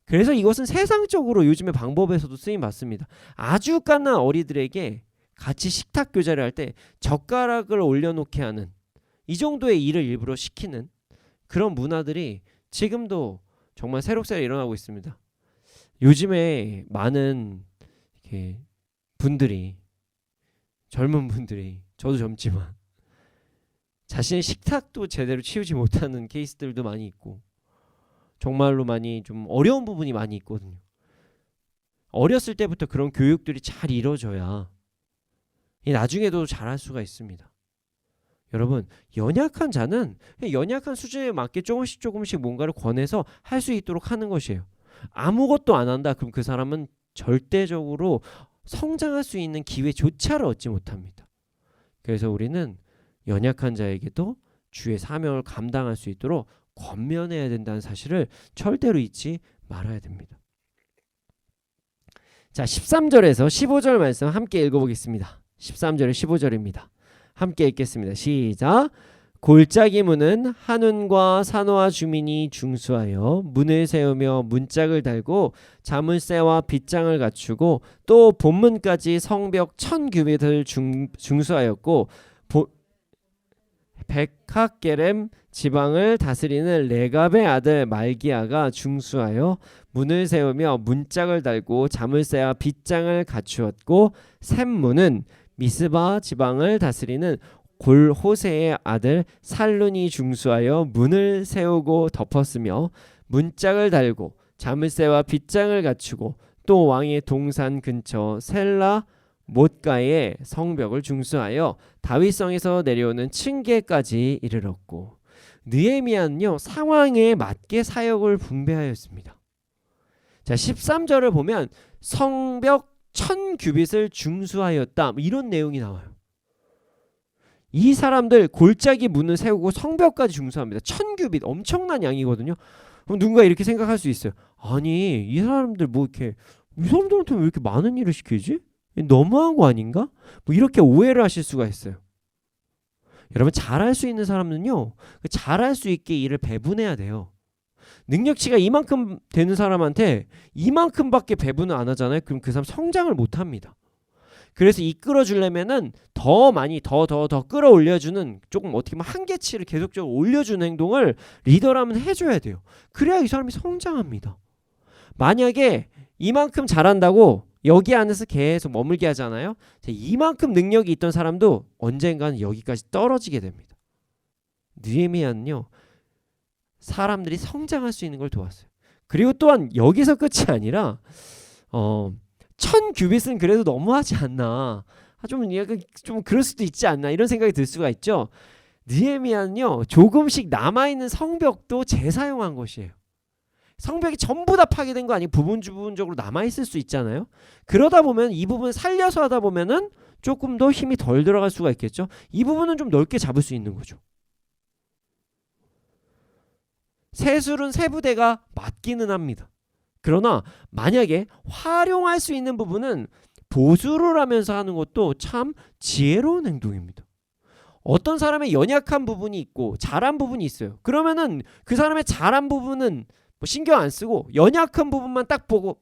그래서 이것은 세상적으로 요즘의 방법에서도 쓰임 받습니다. 아주 갓난 어리들에게 같이 식탁 교제를 할 때 젓가락을 올려놓게 하는 이 정도의 일을 일부러 시키는 그런 문화들이 지금도 정말 새록새록 일어나고 있습니다. 요즘에 많은 분들이, 젊은 분들이, 저도 젊지만 자신의 식탁도 제대로 치우지 못하는 케이스들도 많이 있고 정말로 많이 좀 어려운 부분이 많이 있거든요. 어렸을 때부터 그런 교육들이 잘 이루어져야 나중에도 잘할 수가 있습니다. 여러분, 연약한 자는 연약한 수준에 맞게 조금씩 뭔가를 권해서 할 수 있도록 하는 것이에요. 아무것도 안 한다. 그럼 그 사람은 절대적으로 성장할 수 있는 기회조차를 얻지 못합니다. 그래서 우리는 연약한 자에게도 주의 사명을 감당할 수 있도록 권면해야 된다는 사실을 절대로 잊지 말아야 됩니다. 자, 13절에서 15절 말씀 함께 읽어보겠습니다. 13절에 15절입니다. 함께 읽겠습니다. 시작. 골짜기 문은 한운과 산호와 주민이 중수하여 문을 세우며 문짝을 달고 자물쇠와 빗장을 갖추고 또 본문까지 성벽 1000규빗을 중수하였고 백학게렘 지방을 다스리는 레갑의 아들 말기야가 중수하여 문을 세우며 문짝을 달고 자물쇠와 빗장을 갖추었고 샘문은 미스바 지방을 다스리는 골호세의 아들 살룬이 중수하여 문을 세우고 덮었으며 문짝을 달고 자물쇠와 빗장을 갖추고 또 왕의 동산 근처 셀라 못가의 성벽을 중수하여 다윗성에서 내려오는 층계까지 이르렀고 느헤미야는요 상황에 맞게 사역을 분배하였습니다. 자, 13절을 보면 성벽 1000규빗을 중수하였다 이런 내용이 나와요. 이 사람들 골짜기 문을 세우고 성벽까지 중수합니다. 1000규빗 엄청난 양이거든요. 그럼 누군가 이렇게 생각할 수 있어요. 아니 이 사람들 뭐 이렇게 이 사람들한테 왜 이렇게 많은 일을 시키지? 너무한 거 아닌가? 뭐 이렇게 오해를 하실 수가 있어요. 여러분 잘할 수 있는 사람은요 잘할 수 있게 일을 배분해야 돼요. 능력치가 이만큼 되는 사람한테 이만큼밖에 배분을 안 하잖아요. 그럼 그 사람 성장을 못 합니다. 그래서 이끌어 주려면은 더 많이 더 끌어올려주는 조금 어떻게 보면 한계치를 계속적으로 올려주는 행동을 리더라면 해줘야 돼요. 그래야 이 사람이 성장합니다. 만약에 이만큼 잘한다고 여기 안에서 계속 머물게 하잖아요. 이만큼 능력이 있던 사람도 언젠가는 여기까지 떨어지게 됩니다. 느헤미야는요 사람들이 성장할 수 있는 걸 도왔어요. 그리고 또한 여기서 끝이 아니라 1000규빗은 그래도 너무하지 않나, 좀 그럴 수도 있지 않나 이런 생각이 들 수가 있죠. 느헤미야는요 조금씩 남아있는 성벽도 재사용한 것이에요. 성벽이 전부 다 파괴된 거 아니고 부분적으로 남아있을 수 있잖아요. 그러다 보면 이 부분을 살려서 하다 보면은 조금 더 힘이 덜 들어갈 수가 있겠죠. 이 부분은 좀 넓게 잡을 수 있는 거죠. 세술은 세부대가 맞기는 합니다. 그러나 만약에 활용할 수 있는 부분은 보수를 하면서 하는 것도 참 지혜로운 행동입니다. 어떤 사람의 연약한 부분이 있고 잘한 부분이 있어요. 그러면은 그 사람의 잘한 부분은 뭐 신경 안 쓰고 연약한 부분만 딱 보고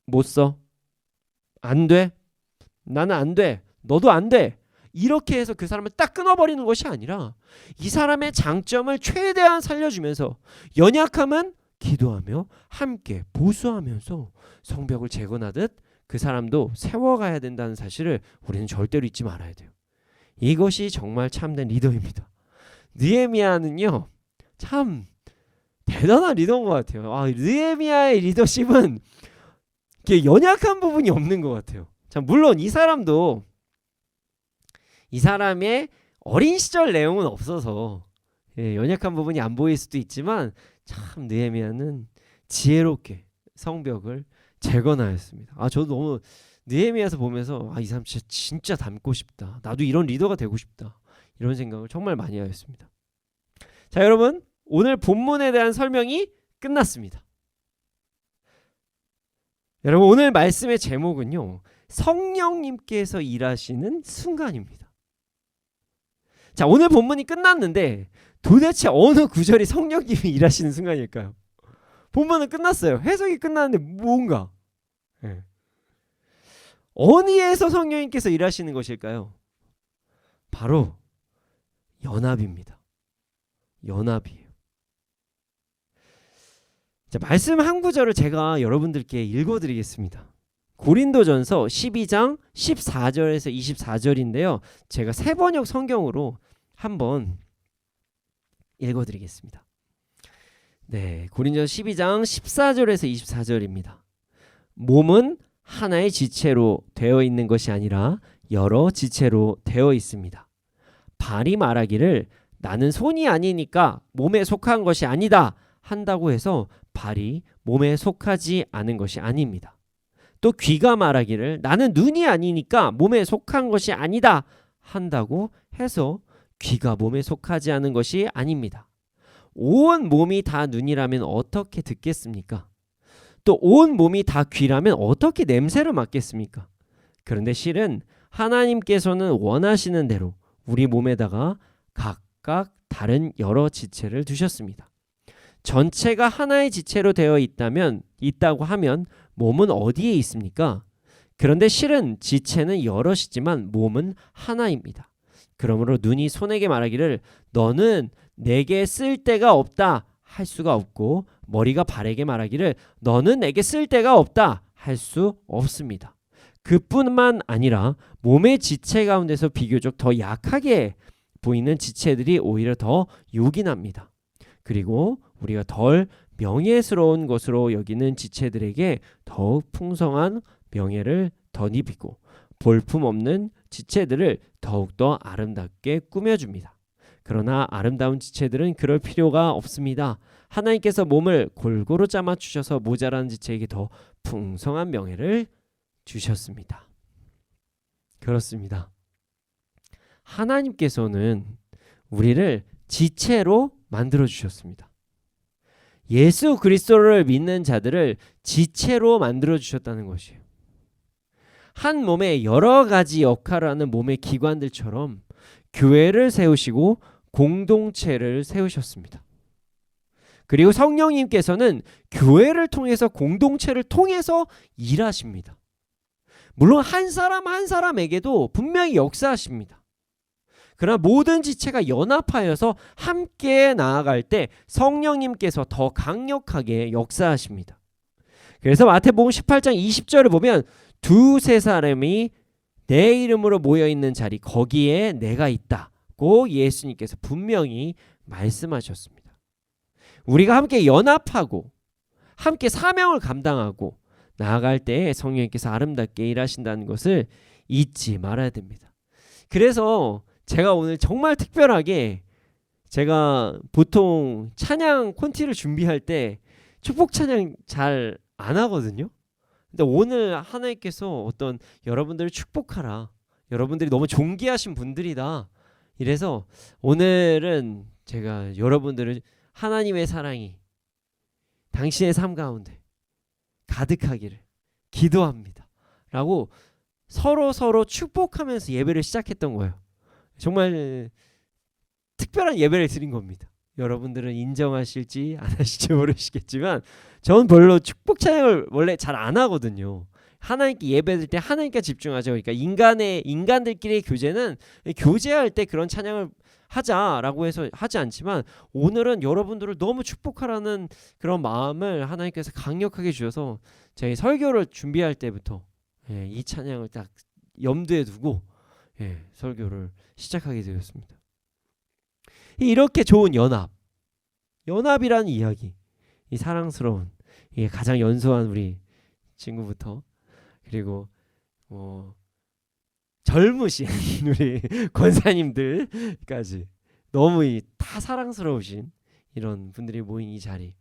못 써. 안 돼. 나는 안 돼. 너도 안 돼. 이렇게 해서 그 사람을 딱 끊어버리는 것이 아니라 이 사람의 장점을 최대한 살려주면서 연약함은 기도하며 함께 보수하면서 성벽을 재건하듯 그 사람도 세워가야 된다는 사실을 우리는 절대로 잊지 말아야 돼요. 이것이 정말 참된 리더입니다. 느헤미야는요 참 대단한 리더인 것 같아요. 느헤미야의 리더십은 연약한 부분이 없는 것 같아요. 참 물론 이 사람도 이 사람의 어린 시절 내용은 없어서 연약한 부분이 안 보일 수도 있지만 참 느헤미야는 지혜롭게 성벽을 재건하였습니다. 저도 너무 느헤미야서 보면서 이 사람 진짜 닮고 싶다. 나도 이런 리더가 되고 싶다. 이런 생각을 정말 많이 하였습니다. 자, 여러분 오늘 본문에 대한 설명이 끝났습니다. 여러분 오늘 말씀의 제목은요 성령님께서 일하시는 순간입니다. 자, 오늘 본문이 끝났는데 도대체 어느 구절이 성령님이 일하시는 순간일까요? 본문은 끝났어요. 해석이 끝났는데 뭔가 어디에서 성령님께서 일하시는 것일까요? 바로 연합입니다. 연합이에요. 자, 말씀 한 구절을 제가 여러분들께 읽어드리겠습니다. 고린도전서 12장 14절에서 24절인데요. 제가 새번역 성경으로 한번 읽어드리겠습니다. 네, 고린도전서 12장 14절에서 24절입니다. 몸은 하나의 지체로 되어 있는 것이 아니라 여러 지체로 되어 있습니다. 발이 말하기를 나는 손이 아니니까 몸에 속한 것이 아니다 한다고 해서 발이 몸에 속하지 않은 것이 아닙니다. 또 귀가 말하기를 나는 눈이 아니니까 몸에 속한 것이 아니다 한다고 해서 귀가 몸에 속하지 않은 것이 아닙니다. 온 몸이 다 눈이라면 어떻게 듣겠습니까? 또 온 몸이 다 귀라면 어떻게 냄새를 맡겠습니까? 그런데 실은 하나님께서는 원하시는 대로 우리 몸에다가 각각 다른 여러 지체를 두셨습니다. 전체가 하나의 지체로 되어 있다고 하면 몸은 어디에 있습니까? 그런데 실은 지체는 여럿이지만 몸은 하나입니다. 그러므로 눈이 손에게 말하기를 너는 내게 쓸 데가 없다 할 수가 없고, 머리가 발에게 말하기를 너는 내게 쓸 데가 없다 할 수 없습니다. 그뿐만 아니라 몸의 지체 가운데서 비교적 더 약하게 보이는 지체들이 오히려 더 요긴합니다. 그리고 우리가 덜 명예스러운 것으로 여기는 지체들에게 더욱 풍성한 명예를 덧입히고 볼품없는 지체들을 더욱더 아름답게 꾸며줍니다. 그러나 아름다운 지체들은 그럴 필요가 없습니다. 하나님께서 몸을 골고루 짜맞추셔서 모자란 지체에게 더 풍성한 명예를 주셨습니다. 그렇습니다. 하나님께서는 우리를 지체로 만들어 주셨습니다. 예수 그리스도를 믿는 자들을 지체로 만들어 주셨다는 것이에요. 한 몸에 여러 가지 역할을 하는 몸의 기관들처럼 교회를 세우시고 공동체를 세우셨습니다. 그리고 성령님께서는 교회를 통해서 공동체를 통해서 일하십니다. 물론 한 사람 한 사람에게도 분명히 역사하십니다. 그러나 모든 지체가 연합하여서 함께 나아갈 때 성령님께서 더 강력하게 역사하십니다. 그래서 마태복음 18장 20절을 보면 두세 사람이 내 이름으로 모여있는 자리 거기에 내가 있다고 예수님께서 분명히 말씀하셨습니다. 우리가 함께 연합하고 함께 사명을 감당하고 나아갈 때 성령님께서 아름답게 일하신다는 것을 잊지 말아야 됩니다. 그래서 제가 오늘 정말 특별하게 제가 보통 찬양 콘티를 준비할 때 축복 찬양 잘 안 하거든요. 근데 오늘 하나님께서 어떤 여러분들을 축복하라, 여러분들이 너무 존귀하신 분들이다, 이래서 오늘은 제가 여러분들을 하나님의 사랑이 당신의 삶 가운데 가득하기를 기도합니다 라고 서로 축복하면서 예배를 시작했던 거예요. 정말 특별한 예배를 드린 겁니다. 여러분들은 인정하실지 안 하실지 모르시겠지만 저는 별로 축복 찬양을 원래 잘 안 하거든요. 하나님께 예배드릴 때 하나님께 집중하죠. 그러니까 인간들끼리의 교제는 교제할 때 그런 찬양을 하자라고 해서 하지 않지만 오늘은 여러분들을 너무 축복하라는 그런 마음을 하나님께서 강력하게 주셔서 저희 설교를 준비할 때부터 이 찬양을 딱 염두에 두고 설교를 시작하게 되었습니다. 이렇게 좋은 연합이라는 이야기, 이 사랑스러운, 이게 가장 연소한 우리 친구부터 그리고 젊으신 우리 권사님들까지 너무 다 사랑스러우신 이런 분들이 모인 이 자리,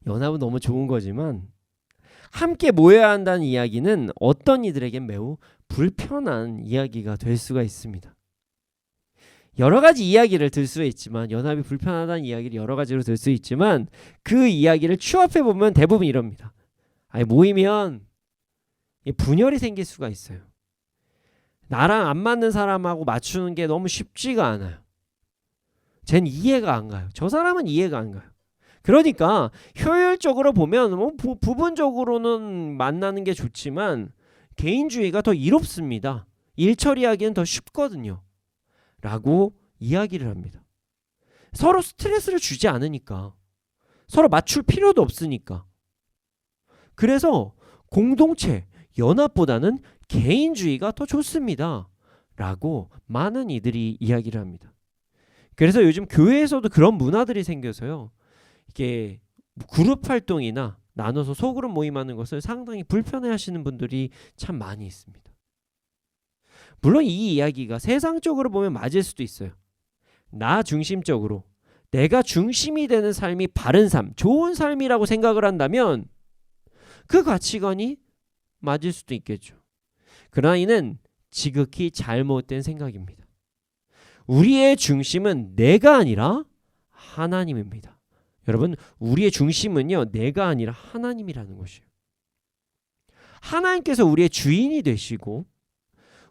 연합은 너무 좋은 거지만 함께 모여야 한다는 이야기는 어떤 이들에겐 매우 불편한 이야기가 될 수가 있습니다. 여러 가지 이야기를 들 수 있지만, 연합이 불편하다는 이야기를 여러 가지로 들 수 있지만 그 이야기를 추합해 보면 대부분 이럽니다. 모이면 분열이 생길 수가 있어요. 나랑 안 맞는 사람하고 맞추는 게 너무 쉽지가 않아요. 쟨 이해가 안 가요. 저 사람은 이해가 안 가요. 그러니까 효율적으로 보면 부분적으로는 만나는 게 좋지만 개인주의가 더 이롭습니다. 일 처리하기는 더 쉽거든요 라고 이야기를 합니다. 서로 스트레스를 주지 않으니까, 서로 맞출 필요도 없으니까. 그래서 공동체, 연합보다는 개인주의가 더 좋습니다 라고 많은 이들이 이야기를 합니다. 그래서 요즘 교회에서도 그런 문화들이 생겨서요, 이게 그룹 활동이나 나눠서 소그룹 모임하는 것을 상당히 불편해 하시는 분들이 참 많이 있습니다. 물론 이 이야기가 세상적으로 보면 맞을 수도 있어요. 나 중심적으로 내가 중심이 되는 삶이 바른 삶, 좋은 삶이라고 생각을 한다면 그 가치관이 맞을 수도 있겠죠. 그러나 이는 지극히 잘못된 생각입니다. 우리의 중심은 내가 아니라 하나님입니다. 여러분, 우리의 중심은요, 내가 아니라 하나님이라는 것이에요. 하나님께서 우리의 주인이 되시고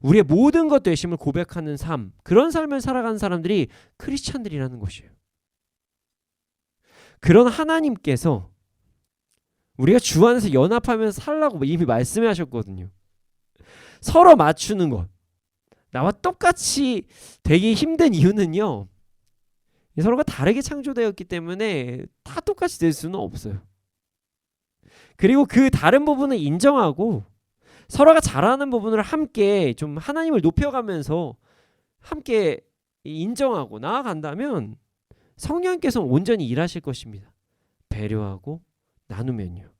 우리의 모든 것 되심을 고백하는 삶, 그런 삶을 살아가는 사람들이 크리스찬들이라는 것이에요. 그런 하나님께서 우리가 주 안에서 연합하면서 살라고 이미 말씀해 하셨거든요. 서로 맞추는 것, 나와 똑같이 되기 힘든 이유는요, 서로가 다르게 창조되었기 때문에 다 똑같이 될 수는 없어요. 그리고 그 다른 부분을 인정하고 서로가 잘하는 부분을 함께 좀 하나님을 높여가면서 함께 인정하고 나아간다면 성령님께서는 온전히 일하실 것입니다. 배려하고 나누면요.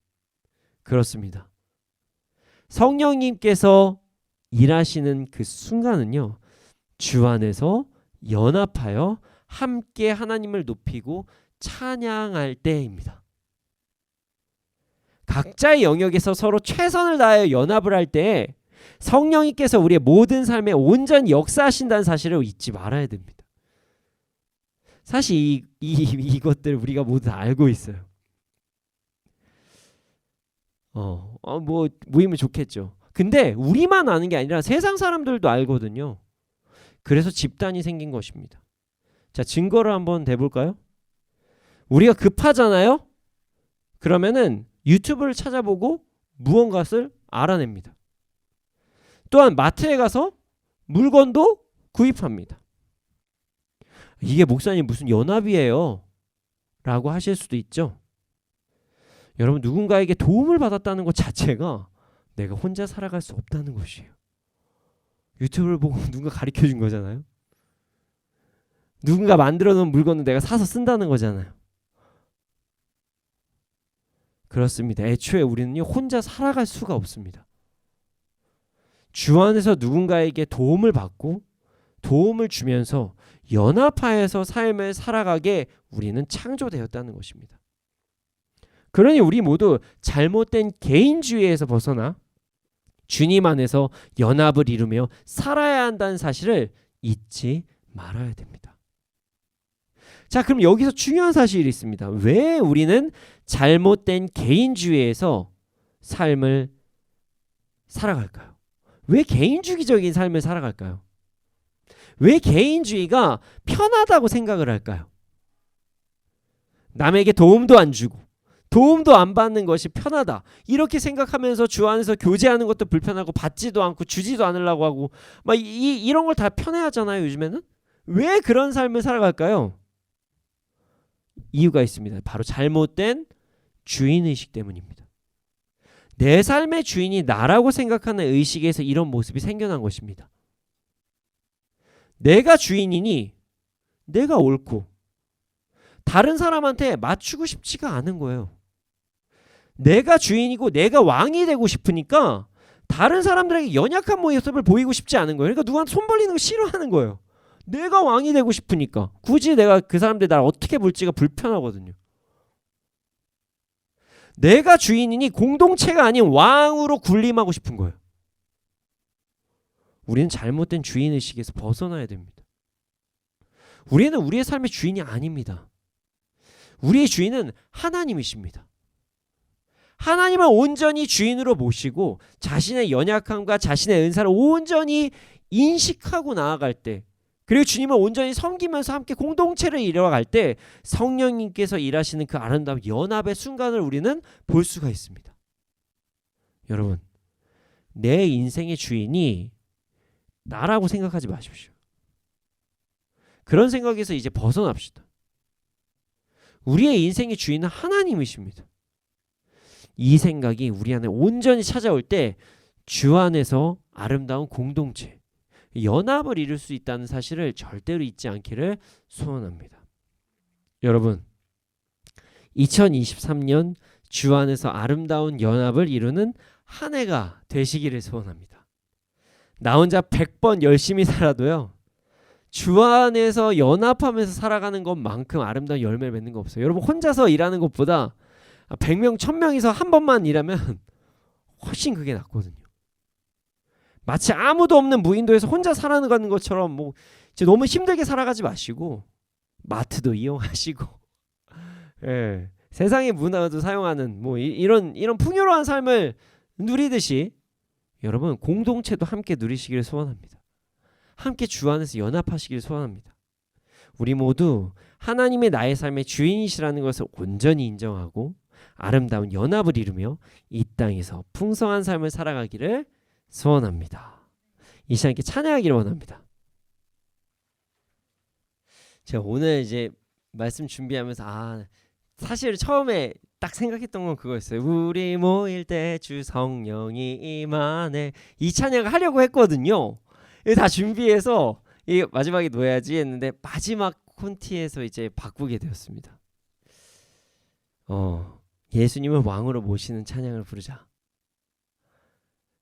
그렇습니다. 성령님께서 일하시는 그 순간은요, 주 안에서 연합하여 함께 하나님을 높이고 찬양할 때입니다. 각자의 영역에서 서로 최선을 다하여 연합을 할 때 성령님께서 우리의 모든 삶에 온전히 역사하신다는 사실을 잊지 말아야 됩니다. 사실 이것들 우리가 모두 다 알고 있어요. 뭐 모이면 좋겠죠. 근데 우리만 아는 게 아니라 세상 사람들도 알거든요. 그래서 집단이 생긴 것입니다. 자, 증거를 한번 대볼까요? 우리가 급하잖아요. 그러면은 유튜브를 찾아보고 무언가를 알아냅니다. 또한 마트에 가서 물건도 구입합니다. 이게 목사님 무슨 연합이에요? 라고 하실 수도 있죠. 여러분, 누군가에게 도움을 받았다는 것 자체가 내가 혼자 살아갈 수 없다는 것이에요. 유튜브를 보고 누군가 가르쳐 준 거잖아요. 누군가 만들어 놓은 물건을 내가 사서 쓴다는 거잖아요. 그렇습니다. 애초에 우리는요, 혼자 살아갈 수가 없습니다. 주 안에서 누군가에게 도움을 받고 도움을 주면서 연합하여서 삶을 살아가게 우리는 창조되었다는 것입니다. 그러니 우리 모두 잘못된 개인주의에서 벗어나 주님 안에서 연합을 이루며 살아야 한다는 사실을 잊지 말아야 됩니다. 자, 그럼 여기서 중요한 사실이 있습니다. 왜 우리는 잘못된 개인주의에서 삶을 살아갈까요? 왜 개인주의적인 삶을 살아갈까요? 왜 개인주의가 편하다고 생각을 할까요? 남에게 도움도 안 주고 도움도 안 받는 것이 편하다, 이렇게 생각하면서 주 안에서 교제하는 것도 불편하고 받지도 않고 주지도 않으려고 하고 막 이런 걸 다 편해하잖아요. 요즘에는 왜 그런 삶을 살아갈까요? 이유가 있습니다. 바로 잘못된 주인의식 때문입니다. 내 삶의 주인이 나라고 생각하는 의식에서 이런 모습이 생겨난 것입니다. 내가 주인이니 내가 옳고 다른 사람한테 맞추고 싶지가 않은 거예요. 내가 주인이고 내가 왕이 되고 싶으니까 다른 사람들에게 연약한 모습을 보이고 싶지 않은 거예요. 그러니까 누구한테 손 벌리는 거 싫어하는 거예요. 내가 왕이 되고 싶으니까. 굳이 내가 그 사람들이 나를 어떻게 볼지가 불편하거든요. 내가 주인이니 공동체가 아닌 왕으로 군림하고 싶은 거예요. 우리는 잘못된 주인의식에서 벗어나야 됩니다. 우리는 우리의 삶의 주인이 아닙니다. 우리의 주인은 하나님이십니다. 하나님을 온전히 주인으로 모시고 자신의 연약함과 자신의 은사를 온전히 인식하고 나아갈 때, 그리고 주님을 온전히 섬기면서 함께 공동체를 이뤄갈 때 성령님께서 일하시는 그 아름다운 연합의 순간을 우리는 볼 수가 있습니다. 여러분, 내 인생의 주인이 나라고 생각하지 마십시오. 그런 생각에서 이제 벗어납시다. 우리의 인생의 주인은 하나님이십니다. 이 생각이 우리 안에 온전히 찾아올 때 주 안에서 아름다운 공동체, 연합을 이룰 수 있다는 사실을 절대로 잊지 않기를 소원합니다. 여러분, 2023년 주 안에서 아름다운 연합을 이루는 한 해가 되시기를 소원합니다. 나 혼자 100번 열심히 살아도요, 주 안에서 연합하면서 살아가는 것만큼 아름다운 열매를 맺는 거 없어요. 여러분, 혼자서 일하는 것보다 100명 1000명이서 한 번만 일하면 훨씬 그게 낫거든요. 마치 아무도 없는 무인도에서 혼자 살아가는 것처럼 뭐 이제 너무 힘들게 살아가지 마시고 마트도 이용하시고 예, 세상의 문화도 사용하는 뭐 이런 풍요로운 삶을 누리듯이 여러분 공동체도 함께 누리시기를 소원합니다. 함께 주 안에서 연합하시기를 소원합니다. 우리 모두 하나님의 나의 삶의 주인이시라는 것을 온전히 인정하고 아름다운 연합을 이루며 이 땅에서 풍성한 삶을 살아가기를 소원합니다. 이 시간 함께 찬양하기를 원합니다. 제가 오늘 이제 말씀 준비하면서 사실 처음에 딱 생각했던 건 그거였어요. 우리 모일 때 주 성령이 임하네, 이 찬양을 하려고 했거든요. 이거 다 준비해서 이 마지막에 놓아야지 했는데 마지막 콘티에서 이제 바꾸게 되었습니다. 예수님을 왕으로 모시는 찬양을 부르자.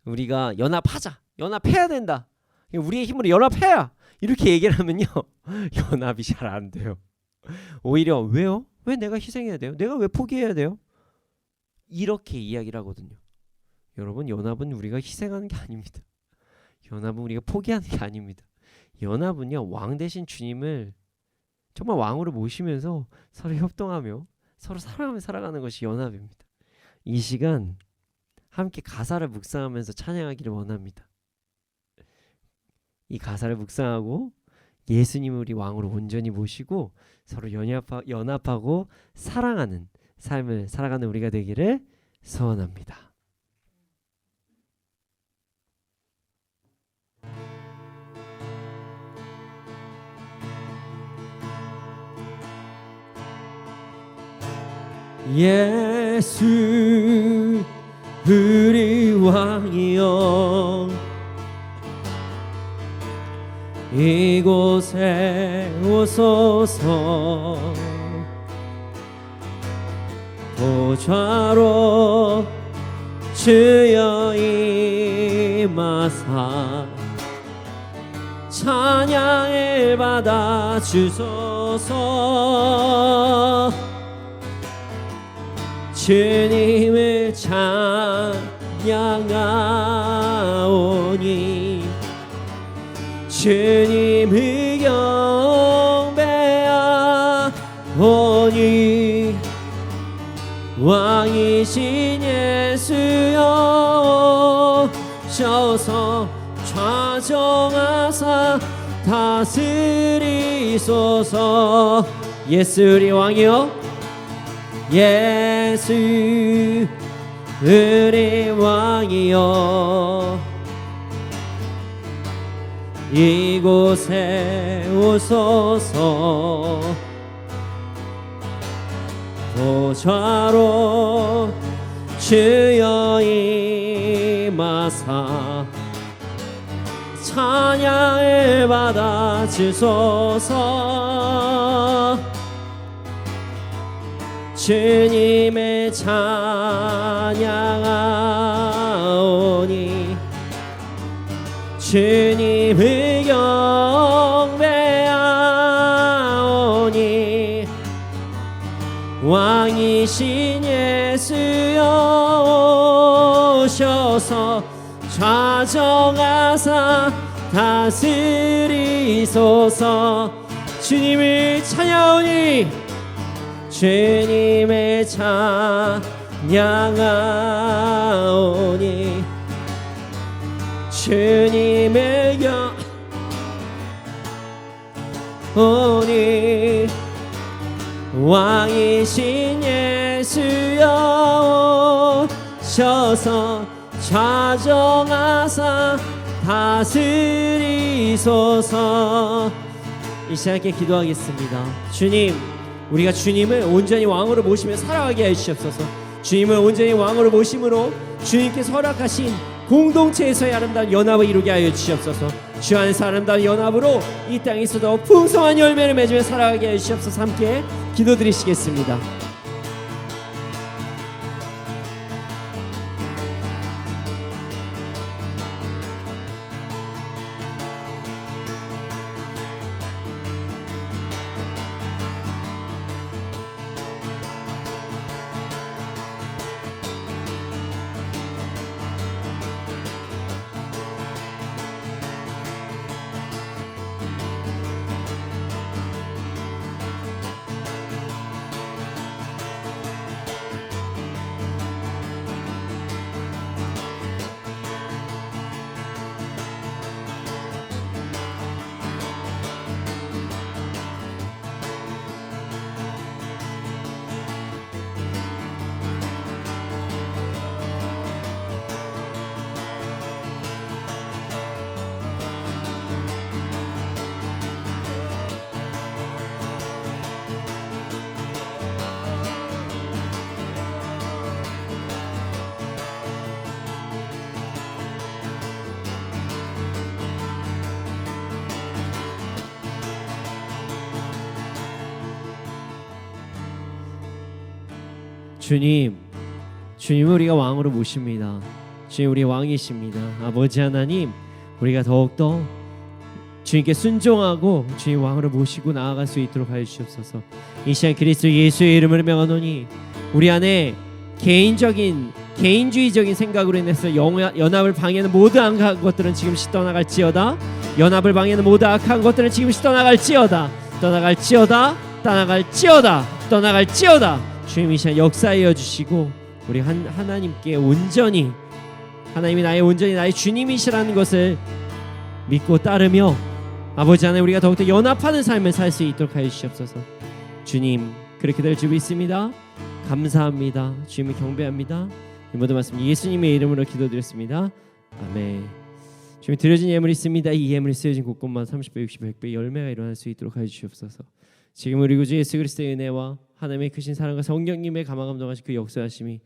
우리가 연합하자, 연합해야 된다, 우리의 힘으로 연합해야, 이렇게 얘기를 하면요 연합이 잘 안 돼요. 오히려 왜요? 왜 내가 희생해야 돼요? 내가 왜 포기해야 돼요? 이렇게 이야기를 하거든요. 여러분, 연합은 우리가 희생하는 게 아닙니다. 연합은 우리가 포기하는 게 아닙니다. 연합은요, 왕 대신 주님을 정말 왕으로 모시면서 서로 협동하며 서로 사랑하며 살아가는 것이 연합입니다. 이 시간 함께 가사를 묵상하면서 찬양하기를 원합니다. 이 가사를 묵상하고 예수님을 우리 왕으로 온전히 모시고 서로 연합하고 사랑하는 삶을 살아가는 우리가 되기를 소원합니다. 예수 우리 왕이여, 이곳에 오소서. 보좌로 주여 임하사 찬양을 받아 주소서. 주님을 찬양하오니 주님을 경배하오니 왕이신 예수여 오셔서 좌정하사 다스리소서. 예수 우리 왕이여, 예수 우리 왕이여, 이곳에 오소서. 보좌로 주여 임하사 찬양을 받아 주소서. 주님을 찬양하오니 주님을 경배하오니 왕이신 예수여 오셔서 좌정하사 다스리소서. 주님을 찬양하오니 주님을 찬양하오니 주님을 경배하오니 왕이신 예수여 오셔서 좌정하사 다스리소서. 이 시간에 기도하겠습니다. 주님, 우리가 주님을 온전히 왕으로 모시며 살아가게 해주시옵소서. 주님을 온전히 왕으로 모심으로 주님께서 허락하신 공동체에서의 아름다운 연합을 이루게 하여 주시옵소서. 주 안에서 아름다운 연합으로 이 땅에서도 풍성한 열매를 맺으며 살아가게 하여 주시옵소서. 함께 기도드리시겠습니다. 주님을 우리가 왕으로 모십니다. 주님 우리 왕이십니다. 아버지 하나님, 우리가 더욱더 주님께 순종하고 주님 왕으로 모시고 나아갈 수 있도록 하여 주시옵소서. 이 시간 그리스도 예수의 이름으로 명하노니 우리 안에 개인주의적인 생각으로 인해서 연합을 방해하는 모든 악한 것들은 지금씩 떠나갈지어다. 연합을 방해하는 모든 악한 것들은 지금씩 떠나갈지어다. 주님 이 시간 역사하여 주시고 우리 하나님께 온전히, 하나님이 나의 온전히 나의 주님이시라는 것을 믿고 따르며 아버지 하나님, 우리가 더욱더 연합하는 삶을 살 수 있도록 하여 주시옵소서. 주님, 그렇게 될 줄 믿습니다. 감사합니다. 주님을 경배합니다. 이 모든 말씀 예수님의 이름으로 기도드렸습니다. 아멘. 주님, 드려진 예물이 있습니다. 이 예물이 쓰여진 곳곳마다 30배, 60배, 100배 열매가 일어날 수 있도록 하여 주시옵소서. 지금 우리 구주 예수 그리스도의 은혜와 하나님의 크신 사랑과 성령님의 감화감동하신 그 역사하심이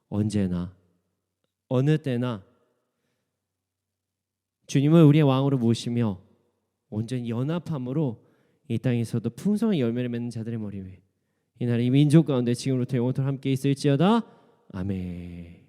언제나 어느 때나 주님을 우리의 왕으로 모시며 온전히 연합함으로 이 땅에서도 풍성한 열매를 맺는 자들의 머리 위에 이 나라 이 민족 가운데 지금부터 영원토록 함께 있을지어다. 아멘.